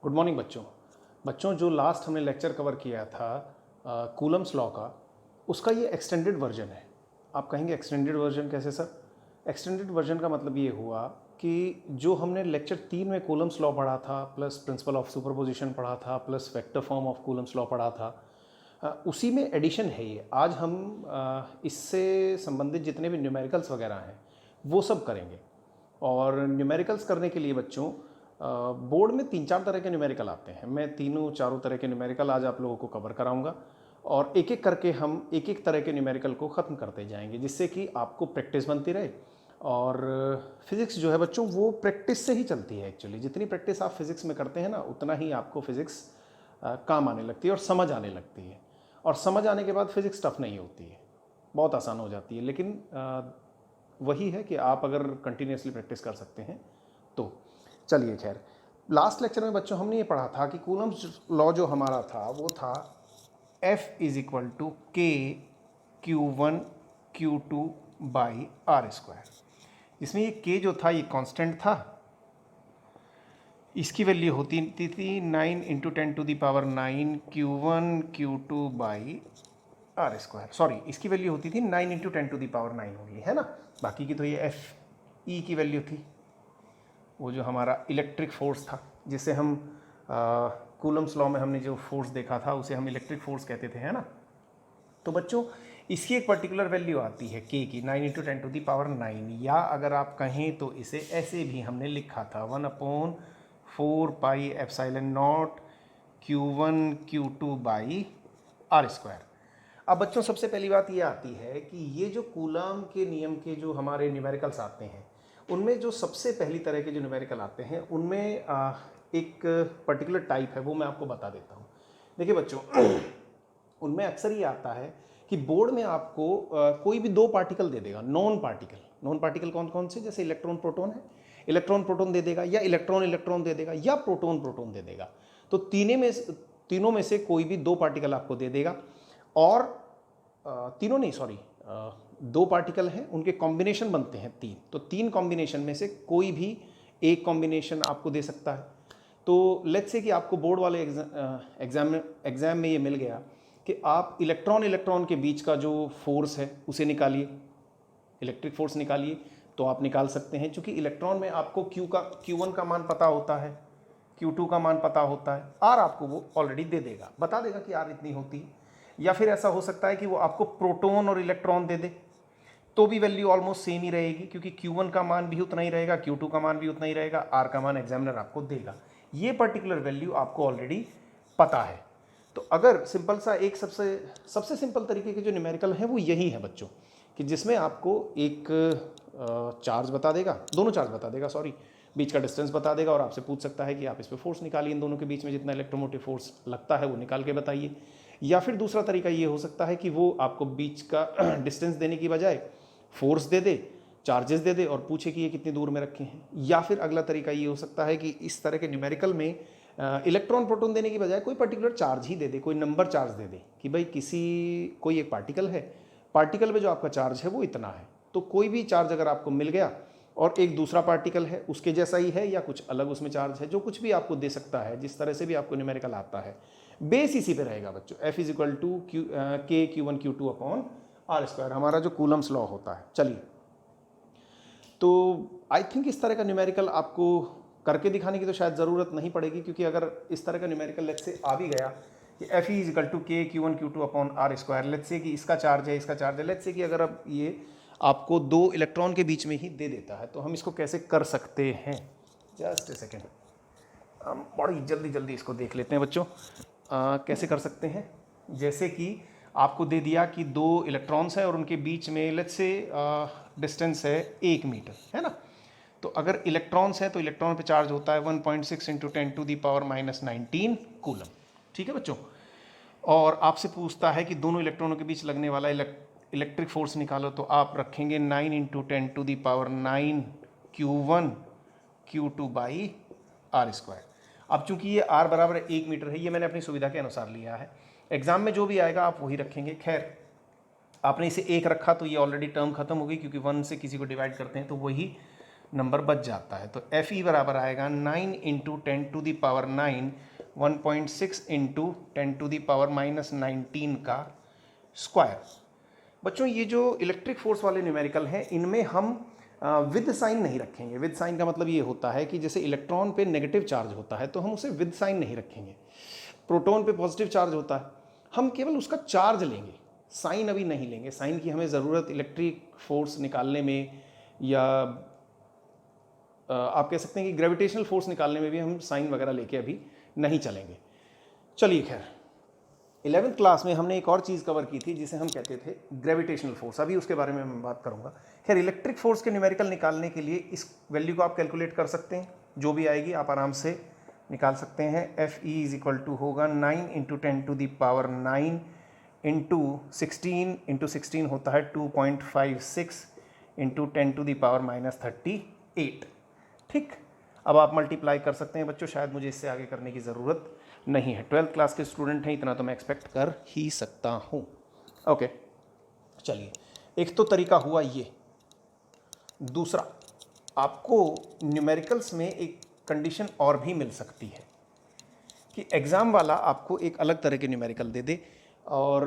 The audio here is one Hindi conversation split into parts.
गुड मॉर्निंग बच्चों। बच्चों जो लास्ट हमने लेक्चर कवर किया था कूलम्स लॉ का, उसका ये एक्सटेंडेड वर्जन है। आप कहेंगे एक्सटेंडेड वर्जन कैसे सर? एक्सटेंडेड वर्जन का मतलब ये हुआ कि जो हमने लेक्चर 3 में कूलम्स लॉ पढ़ा था, प्लस प्रिंसिपल ऑफ सुपरपोजिशन पढ़ा था, plus vector form of Coulomb's law पढ़ा था, उसी में एडिशन है ये। आज हम इससे संबंधित जितने भी न्यूमेरिकल्स वगैरह हैं वो सब करेंगे। और न्यूमेरिकल्स करने के लिए बच्चों बोर्ड में 3-4 तरह के न्यूमेरिकल आते हैं। मैं तीनों चारों तरह के न्यूमेरिकल आज आप लोगों को कवर कराऊंगा और एक एक करके हम एक एक तरह के न्यूमेरिकल को ख़त्म करते जाएंगे, जिससे कि आपको प्रैक्टिस बनती रहे। और फिज़िक्स जो है बच्चों वो प्रैक्टिस से ही चलती है। एक्चुअली जितनी प्रैक्टिस आप फिज़िक्स में करते हैं ना, उतना ही आपको फिज़िक्स काम आने लगती है और समझ आने लगती है। और समझ आने के बाद फिज़िक्स टफ नहीं होती है, बहुत आसान हो जाती है। लेकिन वही है कि आप अगर कंटिन्यूसली प्रैक्टिस कर सकते हैं तो। चलिए खैर, लास्ट लेक्चर में बच्चों हमने ये पढ़ा था कि कूलम्स लॉ जो हमारा था वो था F इज इक्वल टू के Q1 Q2 by r square. इसमें ये K जो था ये कांस्टेंट था, इसकी वैल्यू होती थी 9 into 10⁻9 Q1 Q2 by r square. Sorry, इसकी वैल्यू होती थी 9 इंटू 10⁻9 होगी, है ना। बाकी की तो ये एफ ई की वैल्यू थी, वो जो हमारा इलेक्ट्रिक फोर्स था, जिसे हम कूलम्स लॉ में हमने जो फोर्स देखा था उसे हम इलेक्ट्रिक फोर्स कहते थे, है ना। तो बच्चों इसकी एक पर्टिकुलर वैल्यू आती है के की 9 इंटू 10⁻9, या अगर आप कहें तो इसे ऐसे भी हमने लिखा था 1/4 pi epsilon naught Q1 Q2 by r square. अब बच्चों सबसे पहली बात ये आती है कि ये जो कूलम के नियम के जो हमारे न्यूमेरिकल्स आते हैं, उनमें जो सबसे पहली तरह के जो न्यूमेरिकल आते हैं उनमें एक पर्टिकुलर टाइप है, वो मैं आपको बता देता हूँ। देखिए बच्चों, उनमें अक्सर ये आता है कि बोर्ड में आपको कोई भी 2 पार्टिकल दे देगा, नॉन पार्टिकल। नॉन पार्टिकल कौन कौन से? जैसे इलेक्ट्रॉन प्रोटॉन है, इलेक्ट्रॉन प्रोटॉन दे देगा, या इलेक्ट्रॉन इलेक्ट्रॉन दे देगा, या प्रोटॉन प्रोटॉन दे देगा। तो तीनों में से कोई भी 2 पार्टिकल आपको दे देगा। और तीनों नहीं, सॉरी, 2 पार्टिकल हैं, उनके कॉम्बिनेशन बनते हैं 3। तो 3 कॉम्बिनेशन में से कोई भी एक कॉम्बिनेशन आपको दे सकता है। तो लेट्स से कि आपको बोर्ड वाले एग्जाम में ये मिल गया कि आप इलेक्ट्रॉन इलेक्ट्रॉन के बीच का जो फोर्स है उसे निकालिए, इलेक्ट्रिक फोर्स निकालिए। तो आप निकाल सकते हैं, क्योंकि इलेक्ट्रॉन में आपको Q1 का मान पता होता है, Q2 का मान पता होता है, R आपको वो ऑलरेडी दे देगा, बता देगा कि R इतनी होती है। या फिर ऐसा हो सकता है कि वो आपको प्रोटॉन और इलेक्ट्रॉन दे दे, तो भी वैल्यू ऑलमोस्ट सेम ही रहेगी, क्योंकि Q1 का मान भी उतना ही रहेगा, Q2 का मान भी उतना ही रहेगा, R का मान एग्जामिनर आपको देगा। ये पर्टिकुलर वैल्यू आपको ऑलरेडी पता है। तो अगर सिंपल सा एक सबसे सिंपल तरीके के जो न्यूमेरिकल है वो यही है बच्चों, कि जिसमें आपको एक चार्ज बता देगा, दोनों चार्ज बता देगा, सॉरी, बीच का डिस्टेंस बता देगा, और आपसे पूछ सकता है कि आप इस पर फोर्स निकालिए, इन दोनों के बीच में जितना इलेक्ट्रोमोटिव फोर्स लगता है वो निकाल के बताइए। या फिर दूसरा तरीका ये हो सकता है कि वो आपको बीच का डिस्टेंस देने की बजाय फोर्स दे दे, चार्जेस दे दे, और पूछे कि ये कितनी दूर में रखे हैं। या फिर अगला तरीका ये हो सकता है कि इस तरह के न्यूमेरिकल में इलेक्ट्रॉन प्रोटॉन देने की बजाय कोई पर्टिकुलर चार्ज ही दे दे, कोई नंबर चार्ज दे दे कि भाई कोई एक पार्टिकल है, पार्टिकल में जो आपका चार्ज है वो इतना है। तो कोई भी चार्ज अगर आपको मिल गया और एक दूसरा पार्टिकल है उसके जैसा ही है या कुछ अलग उसमें चार्ज है, जो कुछ भी आपको दे सकता है, जिस तरह से भी आपको न्यूमेरिकल आता है, बेस इसी पे रहेगा बच्चों। F इज इक्वल टू के Q1 Q2 upon are square, हमारा जो कूलम्स लॉ होता है। चलिए, तो आई थिंक इस तरह का न्यूमेरिकल आपको करके दिखाने की तो शायद ज़रूरत नहीं पड़ेगी, क्योंकि अगर इस तरह का न्यूमेरिकल लेट्स से आ भी गया कि F इज इक्वल टू के Q1 Q2 upon are square, let's say कि इसका चार्ज है, इसका चार्ज है, लेट्स से कि अगर अब ये आपको 2 इलेक्ट्रॉन के बीच में ही दे देता है, तो हम इसको कैसे कर सकते हैं? जस्ट ए सेकेंड, हम बड़ी जल्दी जल्दी इसको देख लेते हैं बच्चों। कैसे कर सकते हैं? जैसे कि आपको दे दिया कि 2 इलेक्ट्रॉन्स हैं और उनके बीच में लेट्स से डिस्टेंस है 1 मीटर, है ना। तो अगर इलेक्ट्रॉन्स हैं तो इलेक्ट्रॉन पे चार्ज होता है 1.6 इंटू 10⁻⁻19 कूलम, ठीक है बच्चों। और आपसे पूछता है कि दोनों इलेक्ट्रॉनों के बीच लगने वाला इलेक्ट्रिक फोर्स निकालो, तो आप रखेंगे 9 into 10⁻9 Q1 Q2 by r square. अब चूंकि ये R बराबर 1 मीटर है, ये मैंने अपनी सुविधा के अनुसार लिया है, एग्जाम में जो भी आएगा आप वही रखेंगे। खैर, आपने इसे 1 रखा तो ये ऑलरेडी टर्म खत्म हो गई, क्योंकि 1 से किसी को डिवाइड करते हैं तो वही नंबर बच जाता है। तो एफ ई बराबर आएगा 9 इंटू 10⁻9 1.6 इंटू 10⁻⁻19 का स्क्वायर। बच्चों ये जो इलेक्ट्रिक फोर्स वाले न्यूमेरिकल हैं इनमें हम विद साइन नहीं रखेंगे। विद साइन का मतलब ये होता है कि जैसे इलेक्ट्रॉन पे नेगेटिव चार्ज होता है तो हम उसे विद साइन नहीं रखेंगे, प्रोटॉन पे पॉजिटिव चार्ज होता है हम केवल उसका चार्ज लेंगे, साइन अभी नहीं लेंगे। साइन की हमें ज़रूरत इलेक्ट्रिक फोर्स निकालने में, या आप कह सकते हैं कि ग्रेविटेशनल फोर्स निकालने में भी हम साइन वगैरह लेके अभी नहीं चलेंगे। चलिए खैर, 11th क्लास में हमने एक और चीज़ कवर की थी जिसे हम कहते थे ग्रेविटेशनल फोर्स, अभी उसके बारे में मैं बात करूंगा। खैर, इलेक्ट्रिक फोर्स के न्यूमेरिकल निकालने के लिए इस वैल्यू को आप कैलकुलेट कर सकते हैं, जो भी आएगी आप आराम से निकाल सकते हैं। F E is equal to होगा 9 इंटू 10⁻9 इंटू 16 होता है 2.56 इंटू 10⁻38। ठीक, अब आप मल्टीप्लाई कर सकते हैं बच्चों, शायद मुझे इससे आगे करने की ज़रूरत नहीं है। 12th क्लास के स्टूडेंट हैं, इतना तो मैं एक्सपेक्ट कर ही सकता हूँ। ओके, चलिए, एक तो तरीका हुआ ये। दूसरा, आपको न्यूमेरिकल्स में एक कंडीशन और भी मिल सकती है कि एग्ज़ाम वाला आपको एक अलग तरह के न्यूमेरिकल दे दे और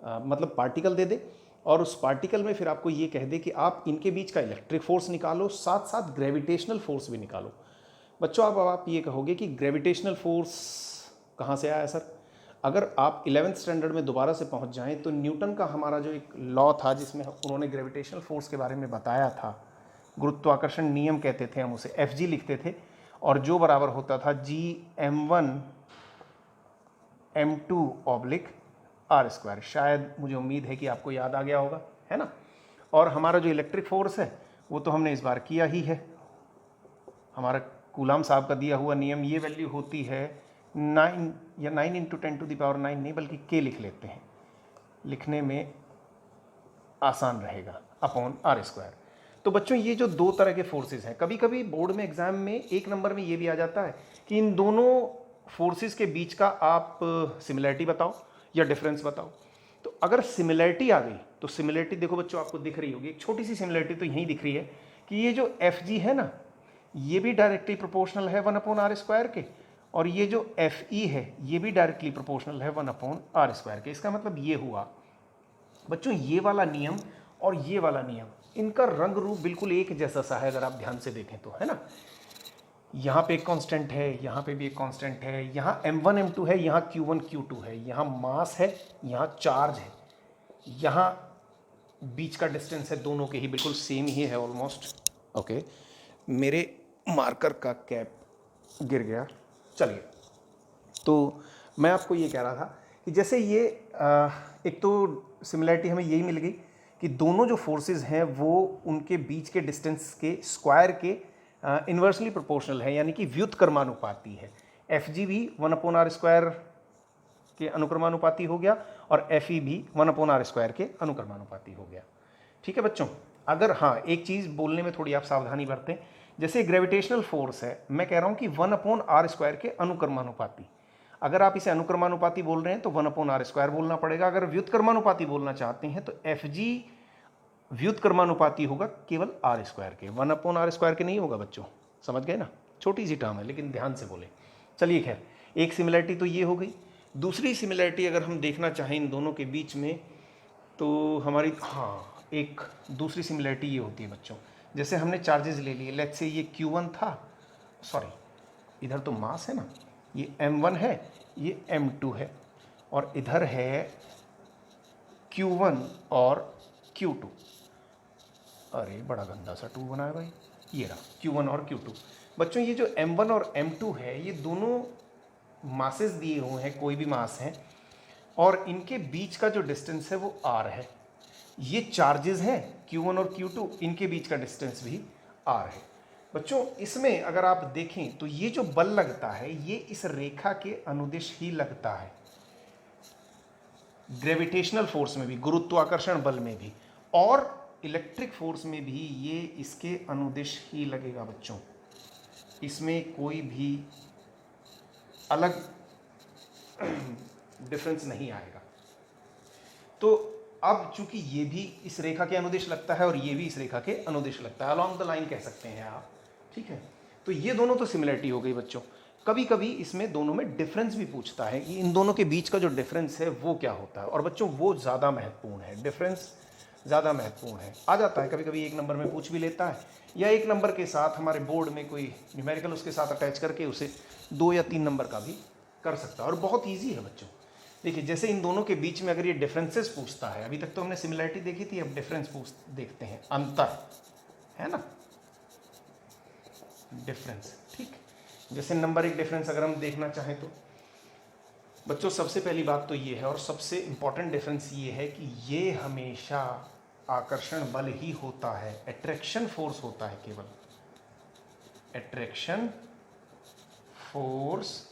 मतलब पार्टिकल दे दे, और उस पार्टिकल में फिर आपको ये कह दे कि आप इनके बीच का इलेक्ट्रिक फोर्स निकालो, साथ साथ ग्रेविटेशनल फोर्स भी निकालो। बच्चों, अब आप ये कहोगे कि ग्रेविटेशनल फोर्स कहाँ से आया सर? अगर आप 11th स्टैंडर्ड में दोबारा से पहुँच जाएं तो न्यूटन का हमारा जो एक लॉ था जिसमें उन्होंने ग्रेविटेशनल फोर्स के बारे में बताया था, गुरुत्वाकर्षण नियम कहते थे हम उसे, एफ जी लिखते थे, और जो बराबर होता था G m1m2/r²। शायद, मुझे उम्मीद है कि आपको याद आ गया होगा, है ना। और हमारा जो इलेक्ट्रिक फोर्स है वो तो हमने इस बार किया ही है, हमारा कूलाम साहब का दिया हुआ नियम, ये वैल्यू होती है 9 या 9 इंटू 10⁻9 नहीं बल्कि k लिख लेते हैं, लिखने में आसान रहेगा, अपॉन r²। तो बच्चों, ये जो दो तरह के फोर्सेस हैं, कभी कभी बोर्ड में एग्जाम में एक नंबर में ये भी आ जाता है कि इन दोनों फोर्सेस के बीच का आप सिमिलैरिटी बताओ या डिफरेंस बताओ। तो अगर सिमिलैरिटी आ गई तो सिमिलैरिटी देखो बच्चों, आपको दिख रही होगी, एक छोटी सी सिमिलैरिटी तो यहीं दिख रही है कि ये जो एफ जी है ना, ये भी डायरेक्टली प्रोपोर्शनल है 1/r² के, और ये जो एफ ई है ये भी डायरेक्टली प्रोपोर्शनल है 1/r² के। इसका मतलब ये हुआ बच्चों, ये वाला नियम और ये वाला नियम, इनका रंग रूप बिल्कुल एक जैसा सा है अगर आप ध्यान से देखें तो, है ना। यहाँ पे एक कांस्टेंट है, यहाँ पे भी एक कांस्टेंट है, यहाँ m1 m2 है, यहाँ q1 q2 है, यहाँ मास है, यहाँ चार्ज है, यहाँ बीच का डिस्टेंस है, दोनों के ही बिल्कुल सेम ही है ऑलमोस्ट। ओके, मेरे मार्कर का कैप गिर गया। चलिए, तो मैं आपको ये कह रहा था कि जैसे ये एक तो सिमिलैरिटी हमें यही मिल गई कि दोनों जो फोर्सेस हैं वो उनके बीच के डिस्टेंस के स्क्वायर के इन्वर्सली प्रोपोर्शनल है, यानी कि व्युत्क्रमानुपाती है। एफ जी भी 1/r² के अनुक्रमानुपाती हो गया और एफ ई भी 1/r² के अनुक्रमानुपाती हो गया। ठीक है बच्चों, अगर हाँ एक चीज़ बोलने में थोड़ी आप सावधानी बरतें, जैसे ग्रेविटेशनल फोर्स है, मैं कह रहा हूँ कि 1/r² के अनुक्रमानुपाती। अगर आप इसे अनुक्रमानुपाती बोल रहे हैं तो 1/r² बोलना पड़ेगा, अगर व्युत्क्रमानुपाती बोलना चाहते हैं तो एफ जी व्युत्क्रमानुपाती होगा केवल r² के, 1/r² के नहीं होगा बच्चों, समझ गए ना। छोटी सी टर्म है लेकिन ध्यान से बोले। चलिए खैर, एक सिमिलैरिटी तो ये हो गई। दूसरी सिमिलैरिटी अगर हम देखना चाहें इन दोनों के बीच में तो हमारी एक दूसरी सिमिलैरिटी ये होती है बच्चों, जैसे हमने चार्जेस ले लिए, लेट्स से ये Q1 था, सॉरी इधर तो मास है ना, ये M1 है, ये M2 है, और इधर है Q1 और Q2। अरे बड़ा गंदा सा 2 बना है भाई, ये रहा Q1 और Q2। बच्चों, ये जो M1 और M2 है ये दोनों मासेस दिए हुए हैं, कोई भी मास है, और इनके बीच का जो डिस्टेंस है वो r है। ये चार्जेस हैं Q1 और Q2, इनके बीच का डिस्टेंस भी r है। बच्चों, इसमें अगर आप देखें तो ये जो बल लगता है ये इस रेखा के अनुदिश ही लगता है, ग्रेविटेशनल फोर्स में भी, गुरुत्वाकर्षण बल में भी, और इलेक्ट्रिक फोर्स में भी ये इसके अनुदिश ही लगेगा बच्चों, इसमें कोई भी अलग डिफरेंस नहीं आएगा। तो अब चूंकि ये भी इस रेखा के अनुदिश लगता है और ये भी इस रेखा के अनुदिश लगता है, अलॉन्ग द लाइन कह सकते हैं आप, ठीक है। तो ये दोनों तो सिमिलरिटी हो गई बच्चों। कभी कभी इसमें दोनों में डिफरेंस भी पूछता है कि इन दोनों के बीच का जो डिफरेंस है वो क्या होता है, और बच्चों वो ज़्यादा महत्वपूर्ण है, डिफरेंस ज़्यादा महत्वपूर्ण है। आ जाता है कभी कभी एक नंबर में पूछ भी लेता है, या एक नंबर के साथ हमारे बोर्ड में कोई न्यूमेरिकल उसके साथ अटैच करके उसे 2 या 3 नंबर का भी कर सकता है, और बहुत ईजी है बच्चों। देखिए जैसे इन दोनों के बीच में अगर ये डिफरेंसेस पूछता है, अभी तक तो हमने सिमिलरिटी देखी थी, अब डिफरेंस देखते हैं, अंतर है ना, डिफरेंस, ठीक। जैसे नंबर एक डिफरेंस अगर हम देखना चाहें तो बच्चों सबसे पहली बात तो ये है, और सबसे इंपॉर्टेंट डिफरेंस ये है कि ये हमेशा आकर्षण बल ही होता है, अट्रैक्शन फोर्स होता है केवल, अट्रैक्शन फोर्स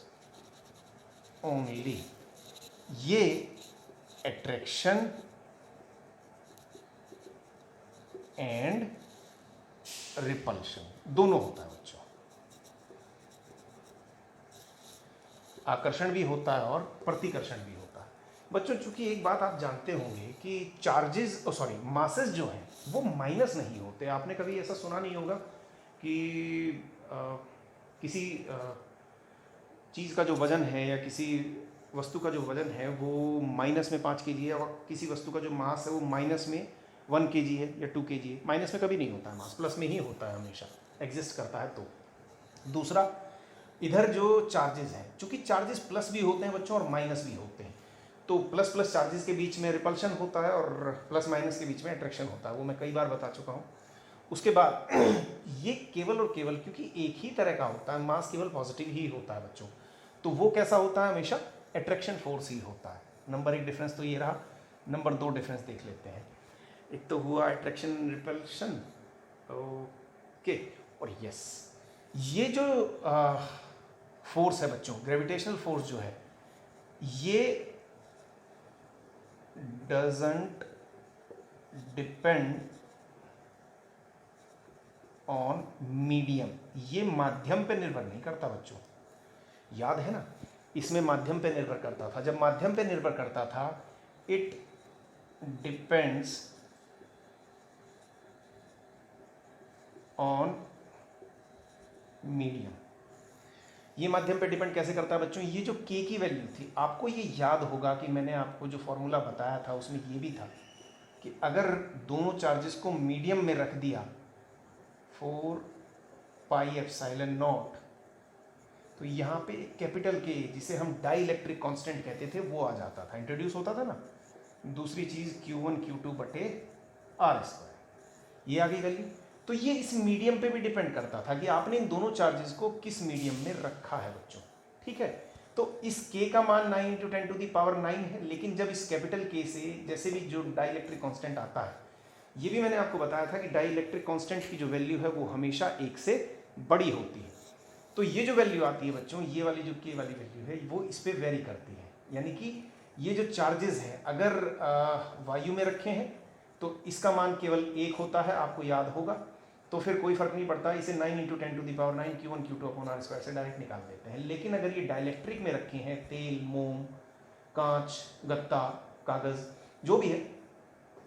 ओनली। ये अट्रैक्शन एंड रिपल्शन दोनों होता है बच्चों, आकर्षण भी होता है और प्रतिकर्षण भी होता है बच्चों। चूंकि एक बात आप जानते होंगे कि चार्जेस मासेस जो हैं वो माइनस नहीं होते। आपने कभी ऐसा सुना नहीं होगा कि किसी चीज़ का जो वजन है या किसी वस्तु का जो वजन है वो माइनस में 5 kg है, और किसी वस्तु का जो मास है वो माइनस में 1 kg है या 2 kg है। माइनस में कभी नहीं होता है मास, प्लस में ही होता है, हमेशा एग्जिस्ट करता है। तो दूसरा, इधर जो चार्जेस हैं, चूंकि चार्जेस प्लस भी होते हैं बच्चों और माइनस भी होते हैं, तो प्लस प्लस चार्जेस के बीच में रिपल्शन होता है और प्लस माइनस के बीच में अट्रैक्शन होता है, वो मैं कई बार बता चुका हूँ। उसके बाद ये केवल और केवल क्योंकि एक ही तरह का होता है, मास केवल पॉजिटिव ही होता है बच्चों, तो वो कैसा होता है, हमेशा अट्रैक्शन फोर्स ही होता है। नंबर एक डिफरेंस तो ये रहा। नंबर 2 डिफरेंस देख लेते हैं। एक तो हुआ अट्रैक्शन रिपल्शन, ओके, और यस, ये जो फोर्स है बच्चों, ग्रेविटेशनल फोर्स जो है, ये डजंट डिपेंड ऑन मीडियम, ये माध्यम पे निर्भर नहीं करता बच्चों, याद है ना, इसमें माध्यम पे निर्भर करता था। जब माध्यम पे निर्भर करता था, इट डिपेंड्स ऑन मीडियम। ये माध्यम पे डिपेंड कैसे करता है बच्चों, ये जो k की वैल्यू थी, आपको ये याद होगा कि मैंने आपको जो फॉर्मूला बताया था उसमें ये भी था कि अगर दोनों चार्जेस को मीडियम में रख दिया 4πε0, तो यहाँ पे कैपिटल K जिसे हम डाई इलेक्ट्रिक कॉन्स्टेंट कहते थे वो आ जाता था, इंट्रोड्यूस होता था ना। दूसरी चीज़ Q1 Q2 बटे R², ये आ गई वैल्यू। तो ये इस मीडियम पे भी डिपेंड करता था कि आपने इन दोनों चार्जेस को किस मीडियम में रखा है बच्चों, ठीक है। तो इस K का मान 9 × 10⁹ है, लेकिन जब इस कैपिटल K से जैसे भी जो डाई इलेक्ट्रिक कॉन्स्टेंट आता है, ये भी मैंने आपको बताया था कि डाई इलेक्ट्रिक कॉन्स्टेंट की जो वैल्यू है वो हमेशा 1 से बड़ी होती है। तो ये जो वैल्यू आती है बच्चों, ये वाली जो K वाली वैल्यू है वो इस पर वेरी करती है, यानी कि ये जो चार्जेस हैं अगर वायु में रखे हैं तो इसका मान केवल 1 होता है, आपको याद होगा, तो फिर कोई फर्क नहीं पड़ता, इसे 9 × 10⁹ Q1 Q2/R² से डायरेक्ट निकाल देते हैं। लेकिन अगर ये डाइलेक्ट्रिक में रखे हैं, तेल, मोम, कांच, गत्ता, कागज़ जो भी है,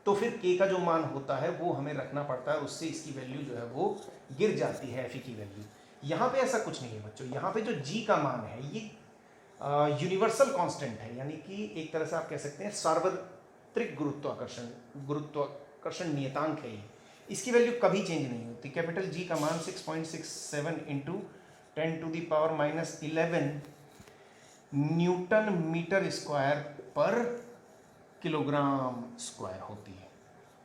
तो फिर K का जो मान होता है वो हमें रखना पड़ता है, उससे इसकी वैल्यू जो है वो गिर जाती है, Fe की वैल्यू। यहाँ पे ऐसा कुछ नहीं है बच्चों, यहाँ पे जो G का मान है ये यूनिवर्सल कांस्टेंट है, यानी कि एक तरह से आप कह सकते हैं सार्वत्रिक गुरुत्वाकर्षण नियतांक है ये, इसकी वैल्यू कभी चेंज नहीं होती। कैपिटल G का मान 6.67 × 10⁻11 न्यूटन मीटर स्क्वायर पर किलोग्राम स्क्वायर होती है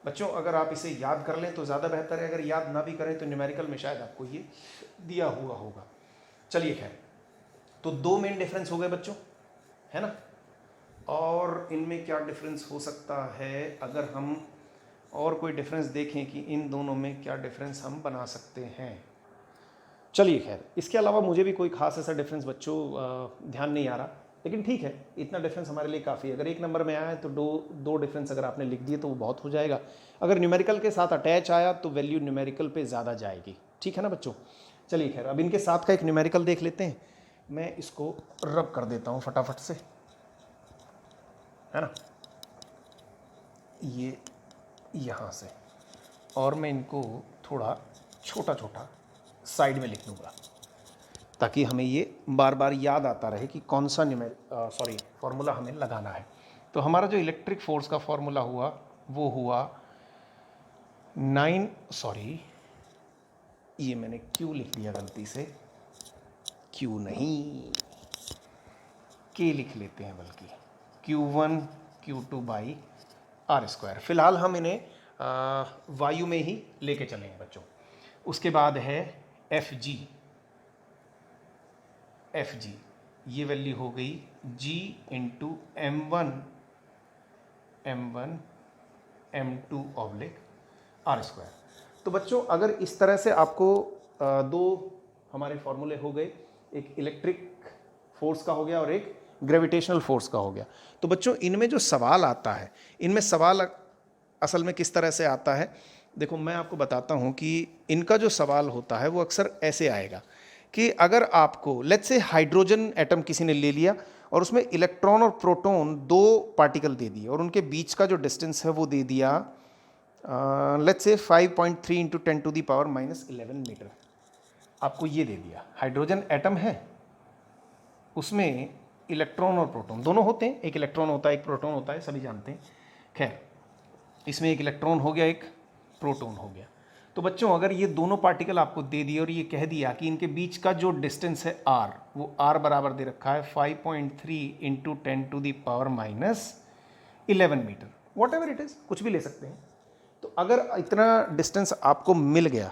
बच्चों। अगर आप इसे याद कर लें तो ज़्यादा बेहतर है, अगर याद ना भी करें तो न्यूमेरिकल में शायद आपको ये दिया हुआ होगा। चलिए खैर, तो 2 मेन डिफरेंस हो गए बच्चों, है ना। और इनमें क्या डिफरेंस हो सकता है, अगर हम और कोई डिफरेंस देखें कि इन दोनों में क्या डिफरेंस हम बना सकते हैं। चलिए खैर, इसके अलावा मुझे भी कोई खास ऐसा डिफरेंस बच्चों ध्यान नहीं आ रहा, लेकिन ठीक है, इतना डिफरेंस हमारे लिए काफ़ी है। अगर एक नंबर में आया है तो दो डिफरेंस अगर आपने लिख दिए तो वो बहुत हो जाएगा। अगर न्यूमेरिकल के साथ अटैच आया तो वैल्यू न्यूमेरिकल पे ज़्यादा जाएगी, ठीक है ना बच्चों। चलिए खैर, अब इनके साथ का एक न्यूमेरिकल देख लेते हैं। मैं इसको रब कर देता हूँ फटाफट से, है ना। ये यहाँ से, और मैं इनको थोड़ा छोटा छोटा साइड में लिख दूँगा ताकि हमें ये बार बार याद आता रहे कि कौन सा फॉर्मूला हमें लगाना है। तो हमारा जो इलेक्ट्रिक फोर्स का फॉर्मूला हुआ वो हुआ 9, ये मैंने Q लिख दिया गलती से, Q नहीं, K लिख लेते हैं, बल्कि Q1 Q2 by r square. फिलहाल हम इन्हें वायु में ही लेके चलेंगे बच्चों। उसके बाद है एफ जी, ये वैल्यू हो गई G into M1 M2 are square. तो बच्चों अगर इस तरह से आपको दो हमारे फॉर्मूले हो गए, एक इलेक्ट्रिक फोर्स का हो गया और एक ग्रेविटेशनल फोर्स का हो गया, तो बच्चों इनमें जो सवाल आता है, इनमें सवाल असल में किस तरह से आता है, देखो मैं आपको बताता हूँ कि इनका जो सवाल होता है वो अक्सर ऐसे आएगा कि अगर आपको लेट्स से हाइड्रोजन एटम किसी ने ले लिया और उसमें इलेक्ट्रॉन और प्रोटॉन दो पार्टिकल दे दिए और उनके बीच का जो डिस्टेंस है वो दे दिया लेट्स से 5.3 इंटू 10⁻⁻11 मीटर, आपको ये दे दिया। हाइड्रोजन एटम है, उसमें इलेक्ट्रॉन और प्रोटॉन दोनों होते हैं, एक इलेक्ट्रॉन होता है एक प्रोटॉन होता है, सभी जानते हैं। खैर, इसमें एक इलेक्ट्रॉन हो गया एक प्रोटॉन हो गया। तो बच्चों अगर ये दोनों पार्टिकल आपको दे दिए और ये कह दिया कि इनके बीच का जो डिस्टेंस है r, वो r बराबर दे रखा है 5.3 into 10⁻11 metre, whatever it is, कुछ भी ले सकते हैं। तो अगर इतना डिस्टेंस आपको मिल गया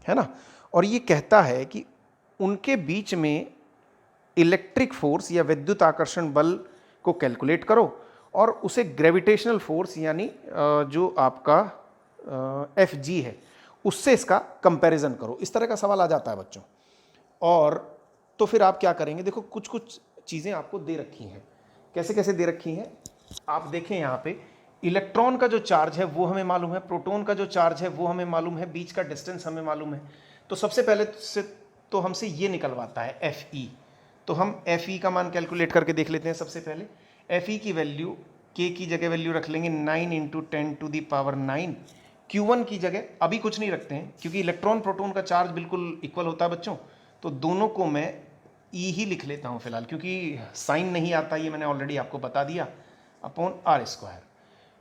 है ना, और ये कहता है कि उनके बीच में इलेक्ट्रिक फोर्स या विद्युत आकर्षण बल को कैलकुलेट करो और उसे ग्रेविटेशनल फोर्स यानी जो आपका एफ जी है उससे इसका कंपैरिजन करो, इस तरह का सवाल आ जाता है बच्चों। और तो फिर आप क्या करेंगे, देखो कुछ कुछ चीज़ें आपको दे रखी हैं, कैसे कैसे दे रखी हैं आप देखें। यहाँ पे इलेक्ट्रॉन का जो चार्ज है वो हमें मालूम है, प्रोटॉन का जो चार्ज है वो हमें मालूम है, बीच का डिस्टेंस हमें मालूम है। तो सबसे पहले से तो हमसे ये निकलवाता है एफ ई, तो हम एफ ई का मान कैलकुलेट करके देख लेते हैं। सबसे पहले एफ ई की वैल्यू, के की जगह वैल्यू रख लेंगे 9 इंटू 10⁻⁹, Q1 की जगह अभी कुछ नहीं रखते हैं क्योंकि इलेक्ट्रॉन प्रोटॉन का चार्ज बिल्कुल इक्वल होता है बच्चों। तो दोनों को मैं ई ही लिख लेता हूँ फिलहाल, क्योंकि साइन नहीं आता, ये मैंने ऑलरेडी आपको बता दिया, अपॉन आर स्क्वायर।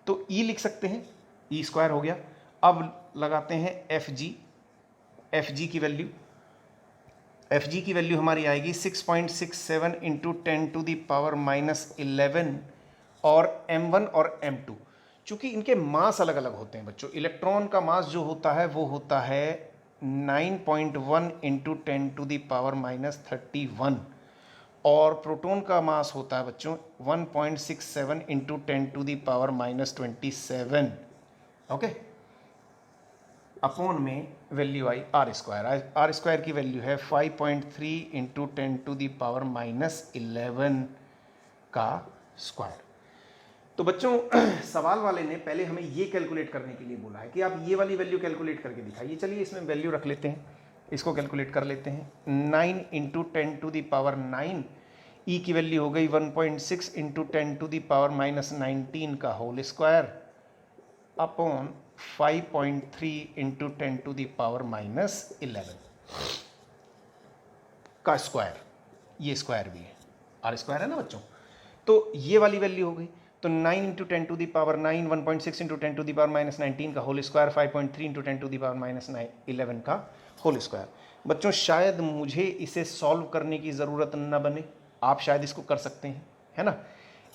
तो ई लिख सकते हैं, ई स्क्वायर हो गया। अब लगाते हैं एफ जी, एफ जी की वैल्यू, एफ जी की वैल्यू हमारी आएगी 6.67 इंटू 10⁻⁻11 और M1 और M2। चूंकि इनके मास अलग अलग होते हैं बच्चों, इलेक्ट्रॉन का मास जो होता है वो होता है 9.1 इंटू 10⁻31 और प्रोटॉन का मास होता है बच्चों 1.67 इंटू 10⁻27। ओके, अपॉन में वैल्यू आई आर स्क्वायर, आर स्क्वायर की वैल्यू है 5.3 इंटू 10⁻11 का स्क्वायर। तो बच्चों सवाल वाले ने पहले हमें ये कैलकुलेट करने के लिए बोला है कि आप ये वाली वैल्यू कैलकुलेट करके दिखाइए। चलिए इसमें वैल्यू रख लेते हैं, इसको कैलकुलेट कर लेते हैं। 9 इंटू 10⁹, ई की वैल्यू हो गई 1.6 इंटू 10⁻⁻19 का होल स्क्वायर अपॉन 5.3 इंटू 10⁻⁻11 का स्क्वायर, ये स्क्वायर भी है, आर स्क्वायर है ना बच्चों। तो ये वाली वैल्यू हो गई, तो 9 इंटू 10⁹, 1.6 इंटू 10⁻⁻19 का होल स्क्वायर, 5.3 इंटू 10⁻⁻11 का होल स्क्वायर। बच्चों शायद मुझे इसे सॉल्व करने की ज़रूरत न बने, आप शायद इसको कर सकते हैं, है ना।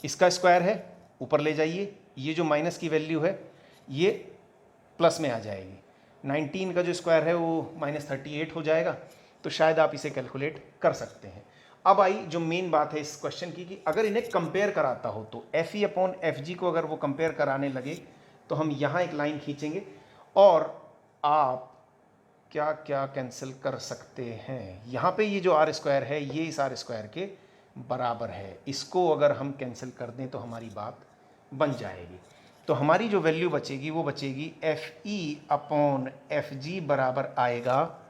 इसका स्क्वायर है, ऊपर ले जाइए, ये जो माइनस की वैल्यू है ये प्लस में आ जाएगी, 19 का जो स्क्वायर है वो -38 हो जाएगा। तो शायद आप इसे कैलकुलेट कर सकते हैं। अब आई जो मेन बात है इस क्वेश्चन की कि अगर इन्हें कंपेयर कराता हो तो एफ ई अपॉन एफ जी को अगर वो कंपेयर कराने लगे तो हम यहाँ एक लाइन खींचेंगे और आप क्या क्या कैंसिल कर सकते हैं। यहाँ पे ये जो आर स्क्वायर है ये इस आर स्क्वायर के बराबर है, इसको अगर हम कैंसिल कर दें तो हमारी बात बन जाएगी। तो हमारी जो वैल्यू बचेगी वो बचेगी F E upon F G बराबर आएगा